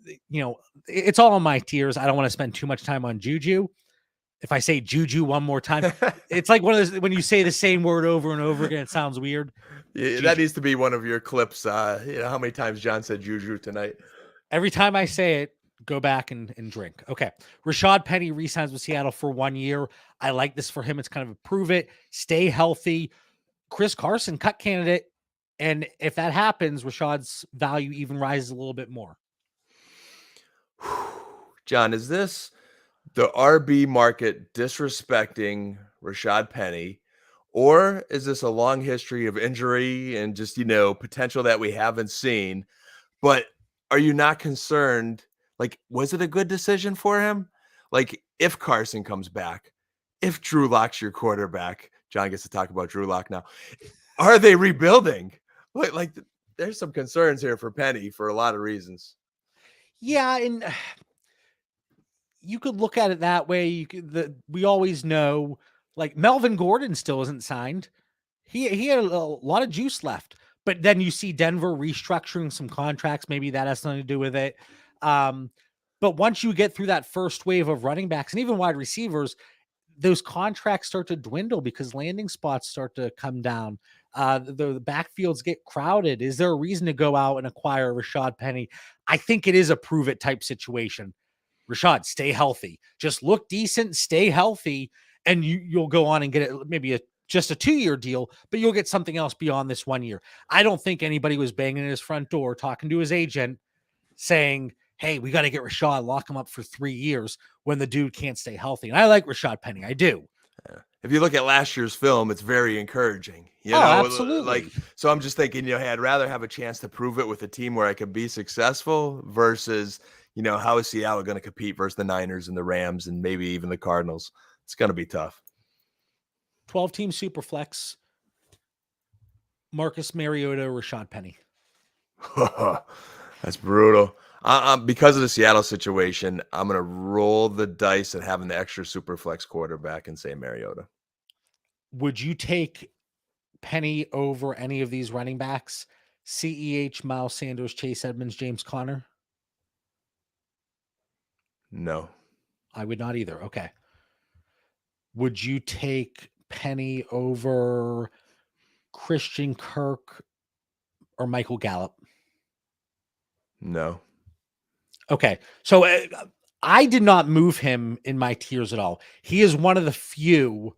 it's all on my tiers. I don't want to spend too much time on Juju. If I say Juju one more time, it's like one of those, when you say the same word over and over again, it sounds weird. Yeah, that needs to be one of your clips. How many times John said Juju tonight? Every time I say it, go back and drink. Okay. Rashad Penny re-signs with Seattle for 1 year. I like this for him. It's kind of a prove it, stay healthy. Chris Carson, cut candidate. And if that happens, Rashad's value even rises a little bit more. John, is this the RB market disrespecting Rashad Penny, or is this a long history of injury and just, potential that we haven't seen? But are you not concerned? Like, was it a good decision for him? Like, if Carson comes back, if Drew Lock's your quarterback, John gets to talk about Drew Lock now. Are they rebuilding? Like, there's some concerns here for Penny for a lot of reasons. Yeah, and you could look at it that way. We always know, like Melvin Gordon still isn't signed. He had a lot of juice left, but then you see Denver restructuring some contracts. Maybe that has something to do with it. But once you get through that first wave of running backs and even wide receivers, those contracts start to dwindle because landing spots start to come down. The backfields get crowded. Is there a reason to go out and acquire Rashad Penny? I think it is a prove it type situation. Rashad, stay healthy. Just look decent, stay healthy, and you'll go on and get it, maybe just a 2-year deal, but you'll get something else beyond this 1 year. I don't think anybody was banging at his front door, talking to his agent, saying, hey, we got to get Rashad, lock him up for 3 years when the dude can't stay healthy. And I like Rashad Penny. I do. If you look at last year's film, it's very encouraging. Absolutely. So I'm just thinking, hey, I'd rather have a chance to prove it with a team where I could be successful versus, how is Seattle going to compete versus the Niners and the Rams and maybe even the Cardinals? It's going to be tough. 12-team Superflex. Marcus Mariota, Rashad Penny. That's brutal. Because of the Seattle situation, I'm going to roll the dice at having the extra Superflex quarterback and say Mariota. Would you take Penny over any of these running backs? CEH, Miles Sanders, Chase Edmonds, James Conner? No. I would not either. Okay. Would you take Penny over Christian Kirk or Michael Gallup? No. Okay. So I did not move him in my tiers at all. He is one of the few.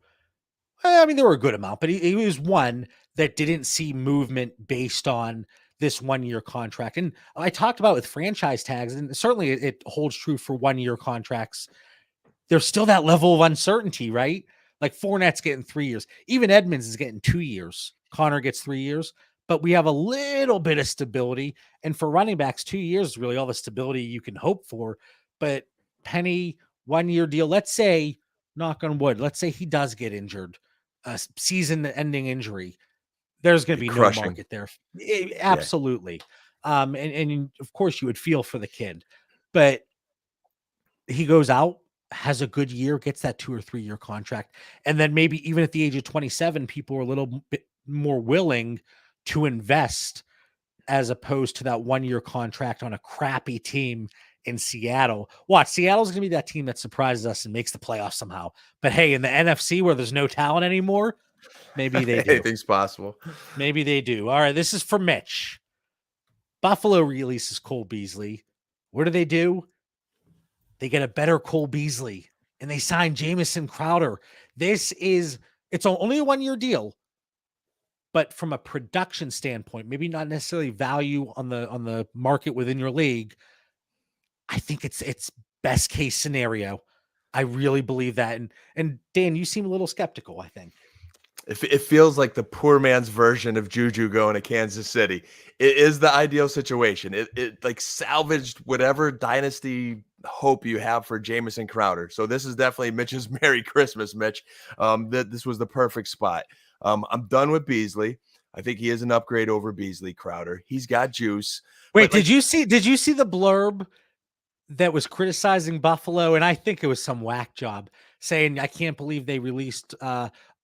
I mean, there were a good amount, but he was one that didn't see movement based on this 1 year contract. And I talked about with franchise tags, and certainly it holds true for 1 year contracts. There's still that level of uncertainty, right? Like Fournette's getting 3 years. Even Edmonds is getting 2 years. Connor gets 3 years, but we have a little bit of stability. And for running backs, 2 years is really all the stability you can hope for. But Penny, 1 year deal. Let's say, knock on wood, let's say he does get injured, a season ending injury. There's going to Be be no crushing. market there. Yeah. Absolutely. And of course you would feel for the kid, but he goes out, has a good year, gets that 2 or 3 year contract. And then maybe even at the age of 27, people are a little bit more willing to invest as opposed to that 1 year contract on a crappy team in Seattle. Watch, Seattle's going to be that team that surprises us and makes the playoffs somehow. But hey, in the NFC where there's no talent anymore, maybe they do. Anything's possible. Maybe they do. All right, this is for Mitch. Buffalo releases Cole Beasley. What do? They get a better Cole Beasley and they sign Jamison Crowder. It's only a 1 year deal, but from a production standpoint, maybe not necessarily value on the market within your league. I think it's best case scenario. I really believe that. And Dan, you seem a little skeptical, I think. It feels like the poor man's version of Juju going to Kansas City. It is the ideal situation. It like salvaged whatever dynasty hope you have for Jamison Crowder. So this is definitely Mitch's Merry Christmas, Mitch. This was the perfect spot. I'm done with Beasley. I think he is an upgrade over Beasley. Crowder. He's got juice. Wait, did you see the blurb that was criticizing Buffalo? And I think it was some whack job saying, I can't believe they released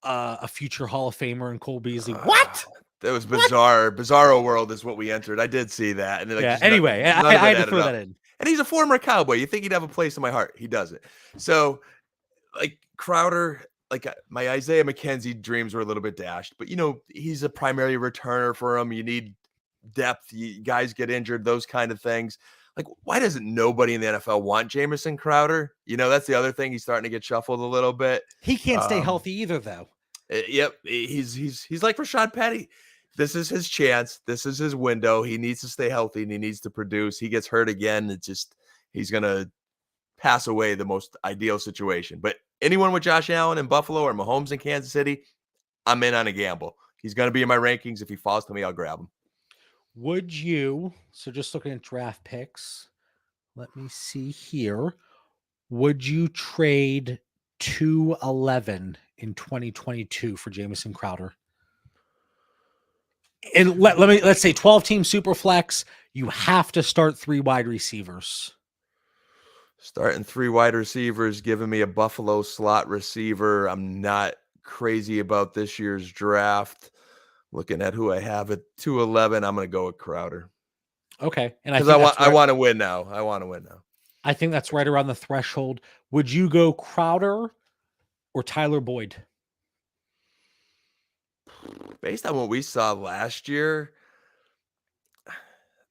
a future Hall of Famer in Cole Beasley. What? That was bizarre. Bizarro world is what we entered. I did see that. And yeah. Anyway, I had to throw that in. And he's a former Cowboy. You think he'd have a place in my heart? He doesn't. So, like Crowder, like my Isaiah McKenzie dreams were a little bit dashed, but he's a primary returner for him. You need depth. Guys get injured. Those kind of things. Like, why doesn't nobody in the NFL want Jamison Crowder? That's the other thing. He's starting to get shuffled a little bit. He can't stay healthy either, though. Yep. He's like Rashad Petty. This is his chance. This is his window. He needs to stay healthy and he needs to produce. He gets hurt again. He's going to pass away the most ideal situation. But anyone with Josh Allen in Buffalo or Mahomes in Kansas City, I'm in on a gamble. He's going to be in my rankings. If he falls to me, I'll grab him. Would you, so just looking at draft picks, let me see here. Would you trade 211 in 2022 for Jamison Crowder? And let's say 12-team super flex, you have to start 3 wide receivers. Starting 3 wide receivers, giving me a Buffalo slot receiver. I'm not crazy about this year's draft. Looking at who I have at 211, I'm going to go with Crowder. Okay. And because I want to win now. I think that's right around the threshold. Would you go Crowder or Tyler Boyd? Based on what we saw last year,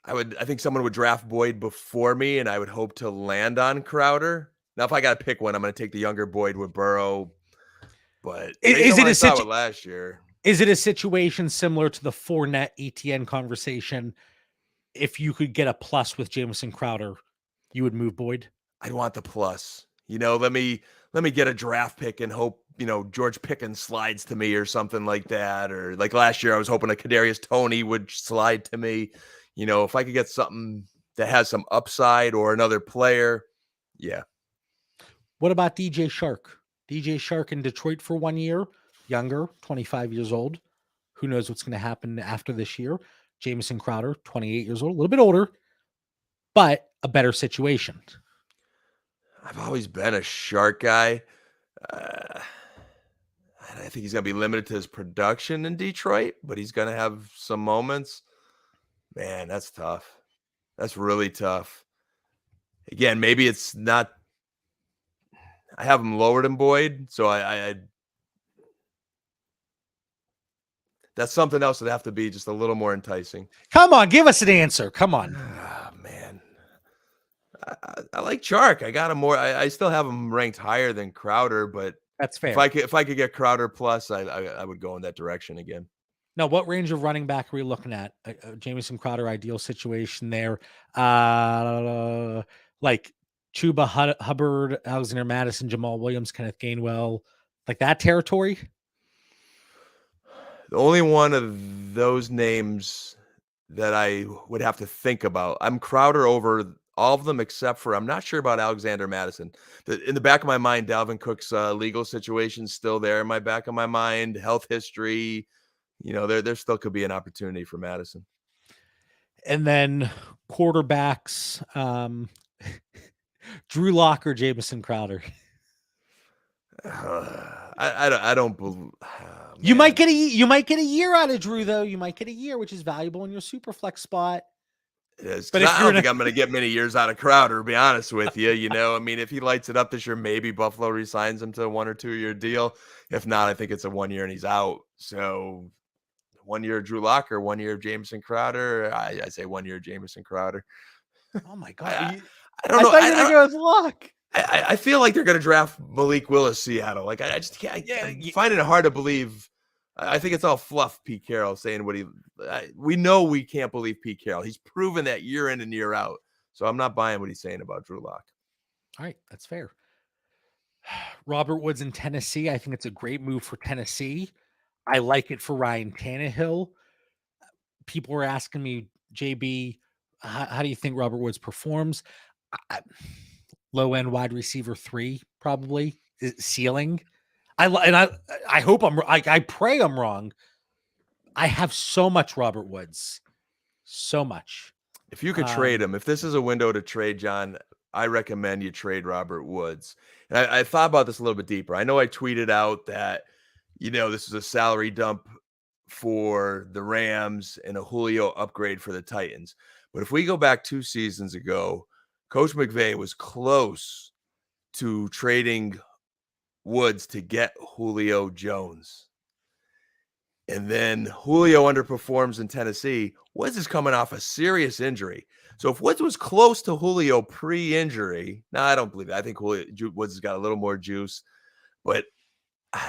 I think someone would draft Boyd before me, and I would hope to land on Crowder. Now, if I got to pick one, I'm going to take the younger Boyd with Burrow. But last year? Is it a situation similar to the Fournette ETN conversation? If you could get a plus with Jamison Crowder, you would move Boyd? I'd want the plus. Let me get a draft pick and hope, George Pickens slides to me or something like that. Or like last year, I was hoping a Kadarius Toney would slide to me. If I could get something that has some upside or another player, yeah. What about DJ Shark? DJ Shark in Detroit for 1 year, younger, 25 years old. Who knows what's going to happen after this year? Jamison Crowder, 28 years old, a little bit older, but a better situation. I've always been a Shark guy. I think he's going to be limited to his production in Detroit, but he's going to have some moments. Man, that's tough. That's really tough. Again, maybe it's not. I have him lower than Boyd, so I that's something else that have to be just a little more enticing. Come on, give us an answer. Come on. Oh, man. I like Chark. I got him more. I still have him ranked higher than Crowder, but That's if fair. I could get Crowder plus, I would go in that direction again. Now, what range of running back are we looking at? Jamison Crowder, ideal situation there. Like Chuba Hubbard, Alexander Madison, Jamal Williams, Kenneth Gainwell, like that territory. The only one of those names that I would have to think about, I'm Crowder over all of them except for I'm not sure about Alexander Madison. In the back of my mind, Dalvin Cook's legal situation still there in my back of my mind, health history. There still could be an opportunity for Madison. And then quarterbacks, Drew Lock or Jamison Crowder. I don't believe. You might get a year out of Drew though. You might get a year, which is valuable in your super flex spot. It is, but I don't think I'm going to get many years out of Crowder, to be honest with you. I mean, if he lights it up this year, maybe Buffalo resigns him to a 1 or 2 year deal. If not, I think it's a 1 year and he's out. So 1 year of Drew Lock or 1 year of Jamison Crowder. I say 1 year of Jamison Crowder. Oh my God. I don't know. I thought you were going to go with Lock. I feel like they're going to draft Malik Willis, Seattle. Like I just can't. I'm finding it hard to believe. I think it's all fluff. Pete Carroll saying what we know we can't believe Pete Carroll. He's proven that year in and year out. So I'm not buying what he's saying about Drew Lock. All right, that's fair. Robert Woods in Tennessee. I think it's a great move for Tennessee. I like it for Ryan Tannehill. People were asking me, JB, how do you think Robert Woods performs? Low end wide receiver 3, probably ceiling. I hope I pray I'm wrong. I have so much Robert Woods, so much. If you could trade him, if this is a window to trade, John, I recommend you trade Robert Woods. And I thought about this a little bit deeper. I know I tweeted out that, this is a salary dump for the Rams and a Julio upgrade for the Titans. But if we go back 2 seasons ago, Coach McVay was close to trading Woods to get Julio Jones. And then Julio underperforms in Tennessee. Woods is coming off a serious injury. So if Woods was close to Julio pre-injury, I don't believe it. I think Woods has got a little more juice. But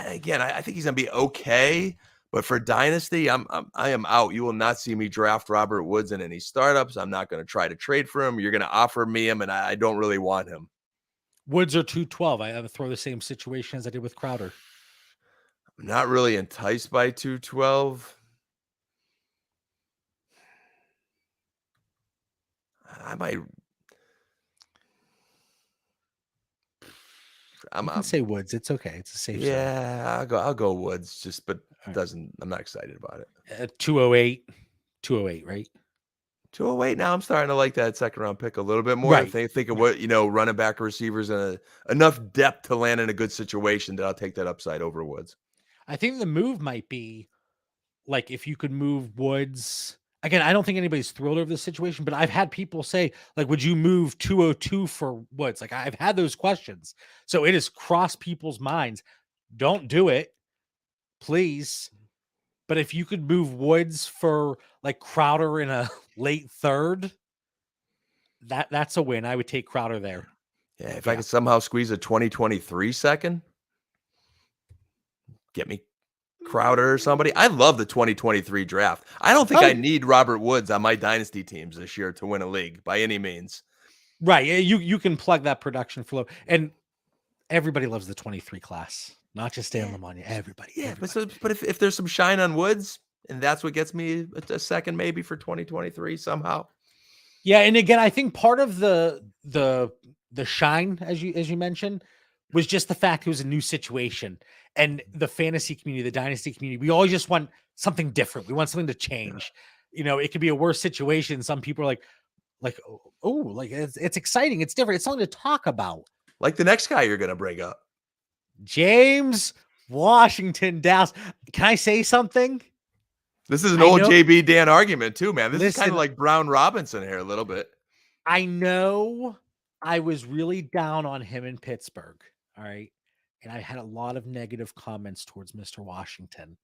again, I think he's going to be okay. But for Dynasty, I am out. You will not see me draft Robert Woods in any startups. I'm not going to try to trade for him. You're going to offer me him, and I don't really want him. Woods are 212. I have to throw the same situation as I did with Crowder. I'm not really enticed by 212. I might. You can say Woods. It's okay. It's a safe. Yeah, I'll go Woods. But I'm not excited about it. 208, 208, right? 208. Now I'm starting to like that second round pick a little bit more. Right. Think of what running back receivers and enough depth to land in a good situation that I'll take that upside over Woods. I think the move might be like if you could move Woods. Again, I don't think anybody's thrilled over this situation, but I've had people say, like, would you move 202 for Woods? Like, I've had those questions. So it has crossed people's minds. Don't do it, please. But if you could move Woods for like Crowder in a late third, that's a win. I would take Crowder there. Yeah, if I could somehow squeeze a 2023 second, get me Crowder or somebody. I love the 2023 draft. I don't think I need Robert Woods on my dynasty teams this year to win a league by any means. Right. You can plug that production flow. And everybody loves the 23 class, not just Dan Lamagna. Everybody. Yeah, everybody. But if there's some shine on Woods, and that's what gets me a second maybe for 2023 somehow. Yeah, and again, I think part of the shine, as you mentioned, was just the fact it was a new situation. And the fantasy community, the dynasty community, we always just want something different. We want something to change. It could be a worse situation. Some people are like, it's exciting. It's different. It's something to talk about. Like the next guy you're going to bring up. James Washington, Dallas. Can I say something? This is an old JB Dan argument too, man. This is kind of like Brown Robinson here a little bit. I know I was really down on him in Pittsburgh. All right. And I had a lot of negative comments towards Mr. Washington.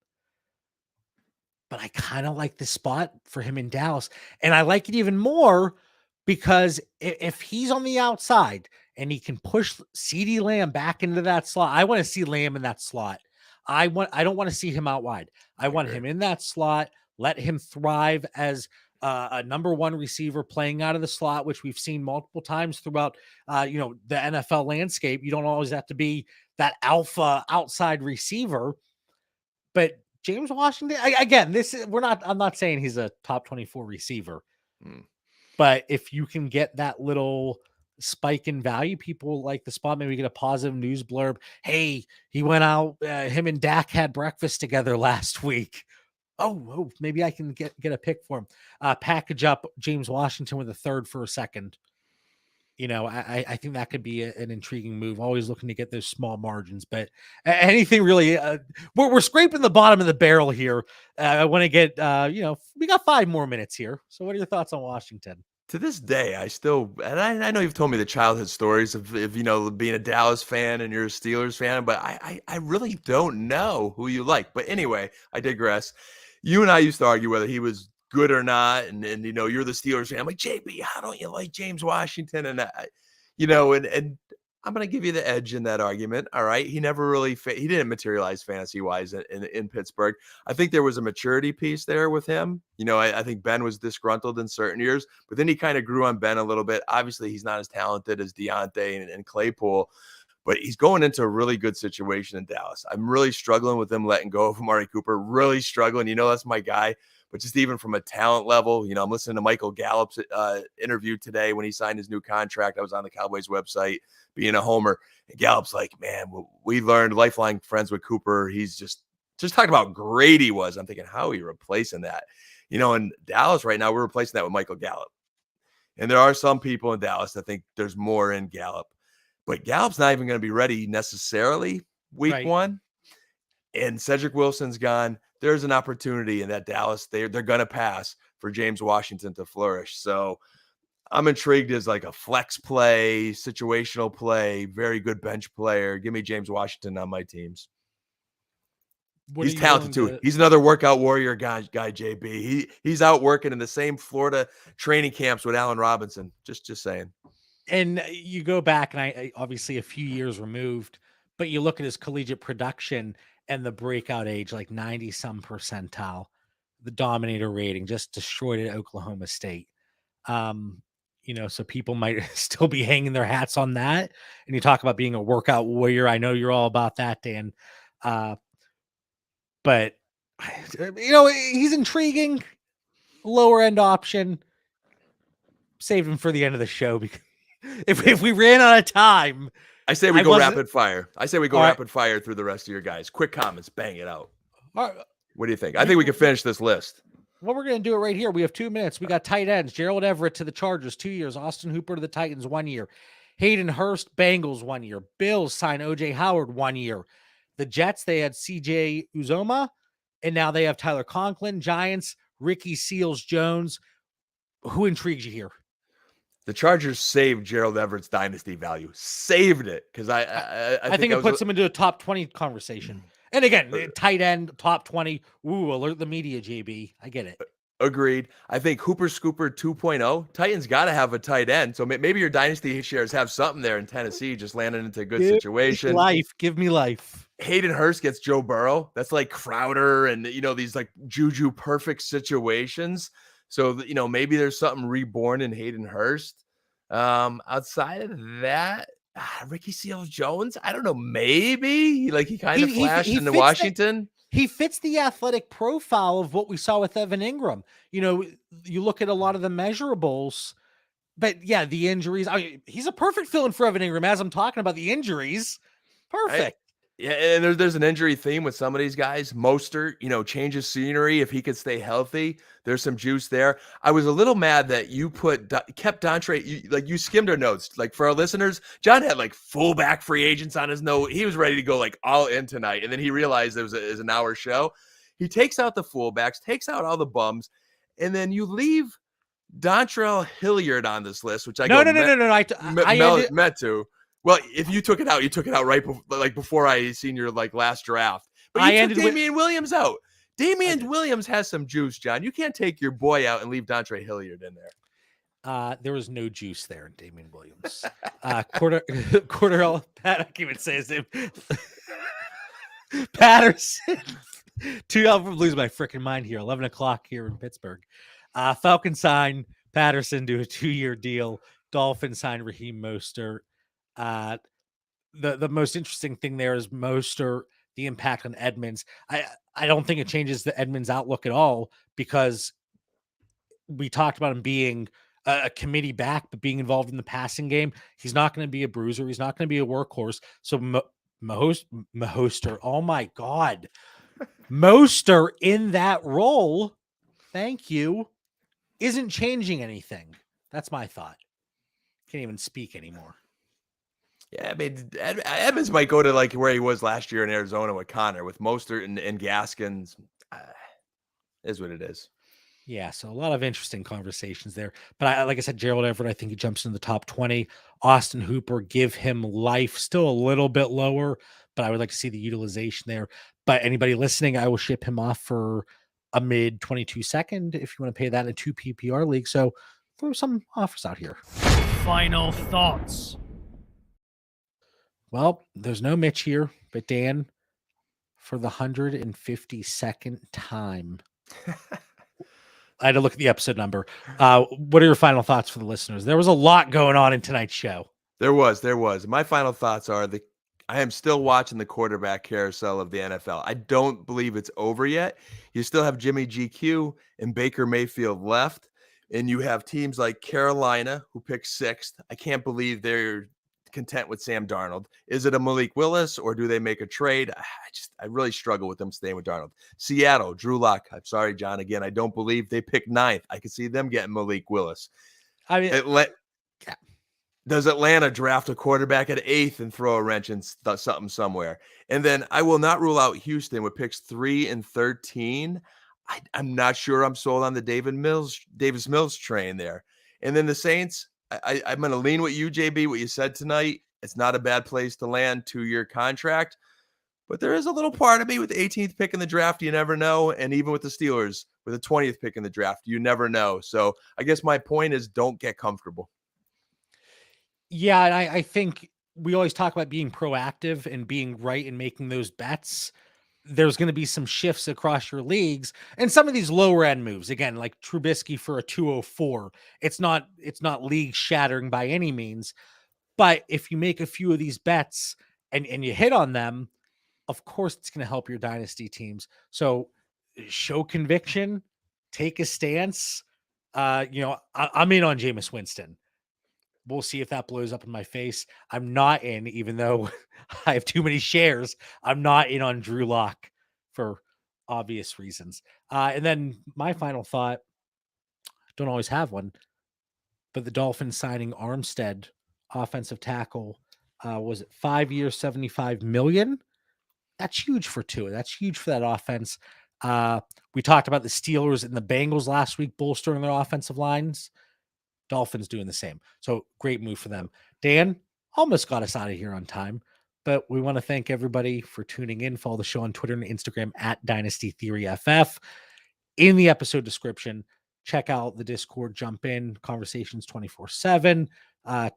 But I kind of like the spot for him in Dallas. And I like it even more because if he's on the outside and he can push CeeDee Lamb back into that slot, I want to see Lamb in that slot. I don't want to see him out wide. I want him in that slot. Let him thrive as a number one receiver playing out of the slot, which we've seen multiple times throughout, the NFL landscape. You don't always have to be that alpha outside receiver, but James Washington, again, I'm not saying he's a top 24 receiver, but if you can get that little spike in value, people like the spot. Maybe get a positive news blurb. Hey, he went out. Him and Dak had breakfast together last week. Oh, maybe I can get a pick for him. Package up James Washington with a third for a second. I think that could be an intriguing move. Always looking to get those small margins, but anything really, we're scraping the bottom of the barrel here. I want to get, we got 5 more minutes here. So what are your thoughts on Washington? To this day, I know you've told me the childhood stories of being a Dallas fan and you're a Steelers fan, but I really don't know who you like. But anyway, I digress. You and I used to argue whether he was good or not, and you're the Steelers fan. I'm like, JB, how don't you like James Washington? And and I'm going to give you the edge in that argument. All right. He never really, he didn't materialize fantasy wise in Pittsburgh. I think there was a maturity piece there with him. I think Ben was disgruntled in certain years, but then he kind of grew on Ben a little bit. Obviously he's not as talented as Deontay and Claypool, but he's going into a really good situation in Dallas. I'm really struggling with him letting go of Amari Cooper, really struggling. That's my guy. But just even from a talent level, I'm listening to Michael Gallup's interview today when he signed his new contract. I was on the Cowboys website being a homer. And Gallup's like, man, we learned lifelong friends with Cooper. He's just talking about how great he was. I'm thinking, how are you replacing that? In Dallas right now, we're replacing that with Michael Gallup. And there are some people in Dallas that think there's more in Gallup. But Gallup's not even going to be ready necessarily week 1. And Cedric Wilson's gone. There's an opportunity in that Dallas. They're going to pass for James Washington to flourish. So I'm intrigued as like a flex play, situational play, very good bench player. Give me James Washington on my teams. He's talented too. He's another workout warrior guy, JB. He's out working in the same Florida training camps with Allen Robinson. Just saying. And you go back, and I obviously a few years removed, but you look at his collegiate production and the breakout age, like 90 some percentile, the dominator rating, just destroyed at Oklahoma State. So people might still be hanging their hats on that. And you talk about being a workout warrior. I know you're all about that, Dan. But he's intriguing, lower end option. Save him for the end of the show because if we ran out of time, I say we go rapid fire. Rapid fire through the rest of your guys. Quick comments, bang it out. What do you think? I think we can finish this list. Well, we're going to do it right here. We have 2 minutes. We got tight ends. Gerald Everett to the Chargers, 2 years. Austin Hooper to the Titans, 1 year. Hayden Hurst, Bengals, 1 year. Bills sign O.J. Howard, 1 year. The Jets, they had C.J. Uzoma, and now they have Tyler Conklin. Giants, Ricky Seals-Jones. Who intrigues you here? The Chargers saved Gerald Everett's dynasty value. Saved it because I think it puts him into a top 20 conversation. And again, tight end, top 20. Ooh, alert the media, JB. I get it. Agreed. I think Hooper Scooper 2.0. Titans got to have a tight end. So maybe your dynasty shares have something there in Tennessee, just landing into a good situation. Give me life. Hayden Hurst gets Joe Burrow. That's like Crowder and, these like Juju perfect situations. So, maybe there's something reborn in Hayden Hurst. Outside of that, Ricky Seals-Jones, I don't know, maybe he kind of flashed into Washington. He fits the athletic profile of what we saw with Evan Ingram. You look at a lot of the measurables, but yeah, the injuries. He's a perfect fill-in for Evan Ingram. As I'm talking about the injuries, perfect. Yeah, and there's an injury theme with some of these guys. Mostert, changes scenery if he could stay healthy. There's some juice there. I was a little mad that you kept Dontre. You skimmed our notes. Like for our listeners, John had like fullback free agents on his note. He was ready to go like all in tonight, and then he realized it was an hour show. He takes out the fullbacks, takes out all the bums, and then you leave Dontrell Hilliard on this list, which I no. I meant to. Well, if you took it out right before I seen your last draft. But you took Damian Williams out. Damian Williams has some juice, John. You can't take your boy out and leave Dontre Hilliard in there. There was no juice there in Damian Williams. Cordell, Pat, I can't even say his name. Patterson. I'm losing my freaking mind here. 11 o'clock here in Pittsburgh. Falcons sign Patterson to a 2-year deal. Dolphins sign Raheem Mostert. The most interesting thing there is Mostert, the impact on Edmonds. I don't think it changes the Edmonds outlook at all, because we talked about him being a committee back, but being involved in the passing game. He's not going to be a bruiser. He's not going to be a workhorse. So Mostert, oh my God, Mostert in that role, thank you, isn't changing anything. That's my thought. Can't even speak anymore. Yeah, I mean, Edmonds might go to like where he was last year in Arizona with Connor, with Mostert and Gaskins. Is what it is. Yeah, so a lot of interesting conversations there. But like I said, Gerald Everett, I think he jumps in the top 20. Austin Hooper, give him life. Still a little bit lower, but I would like to see the utilization there. But anybody listening, I will ship him off for a mid 22 second if you want to pay that in a 2 PPR league. So throw some offers out here. Final thoughts. Well, there's no Mitch here, but Dan, for the 152nd time, I had to look at the episode number. What are your final thoughts for the listeners? There was a lot going on in tonight's show. There was. My final thoughts are I am still watching the quarterback carousel of the NFL. I don't believe it's over yet. You still have Jimmy GQ and Baker Mayfield left, and you have teams like Carolina who picked 6th. I can't believe they're content with Sam Darnold. Is it a Malik Willis, or do they make a trade? I really struggle with them staying with Darnold. Seattle, Drew Lock. I'm sorry, John. Again, I don't believe they picked 9th. I could see them getting Malik Willis. I mean, does Atlanta draft a quarterback at 8th and throw a wrench in something somewhere? And then I will not rule out Houston with picks 3 and 13. I'm not sure I'm sold on the Davis Mills train there. And then the Saints, I'm going to lean with you, JB, what you said tonight. It's not a bad place to land, 2-year contract. But there is a little part of me with the 18th pick in the draft, you never know. And even with the Steelers, with the 20th pick in the draft, you never know. So I guess my point is, don't get comfortable. Yeah, and I think we always talk about being proactive and being right and making those bets. There's going to be some shifts across your leagues, and some of these lower end moves, again, like Trubisky for a 204. It's not league shattering by any means, but if you make a few of these bets and you hit on them, of course it's going to help your dynasty teams. So show conviction, take a stance. I'm in on Jameis Winston. We'll see if that blows up in my face. I'm not in, even though I have too many shares, I'm not in on Drew Lock for obvious reasons. And then my final thought, don't always have one, but the Dolphins signing Armstead, offensive tackle, was it 5 years, $75 million? That's huge for Tua. That's huge for that offense. We talked about the Steelers and the Bengals last week bolstering their offensive lines. Dolphins doing the same. So great move for them. Dan almost got us out of here on time, but we want to thank everybody for tuning in. Follow the show on Twitter and Instagram at Dynasty Theory FF. In the episode description, check out the Discord, jump in, conversations 24/7,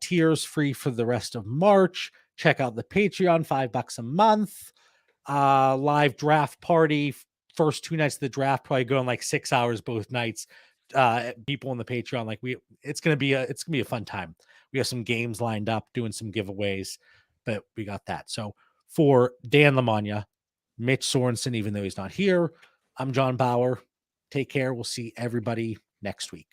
tiers free for the rest of March. Check out the Patreon, $5 a month, live draft party. First 2 nights of the draft, probably going like 6 hours both nights. People on the Patreon, like it's gonna be a fun time. We have some games lined up, doing some giveaways, but we got that. So for Dan Lamagna, Mitch Sorensen, even though he's not here, I'm John Bauer. Take care. We'll see everybody next week.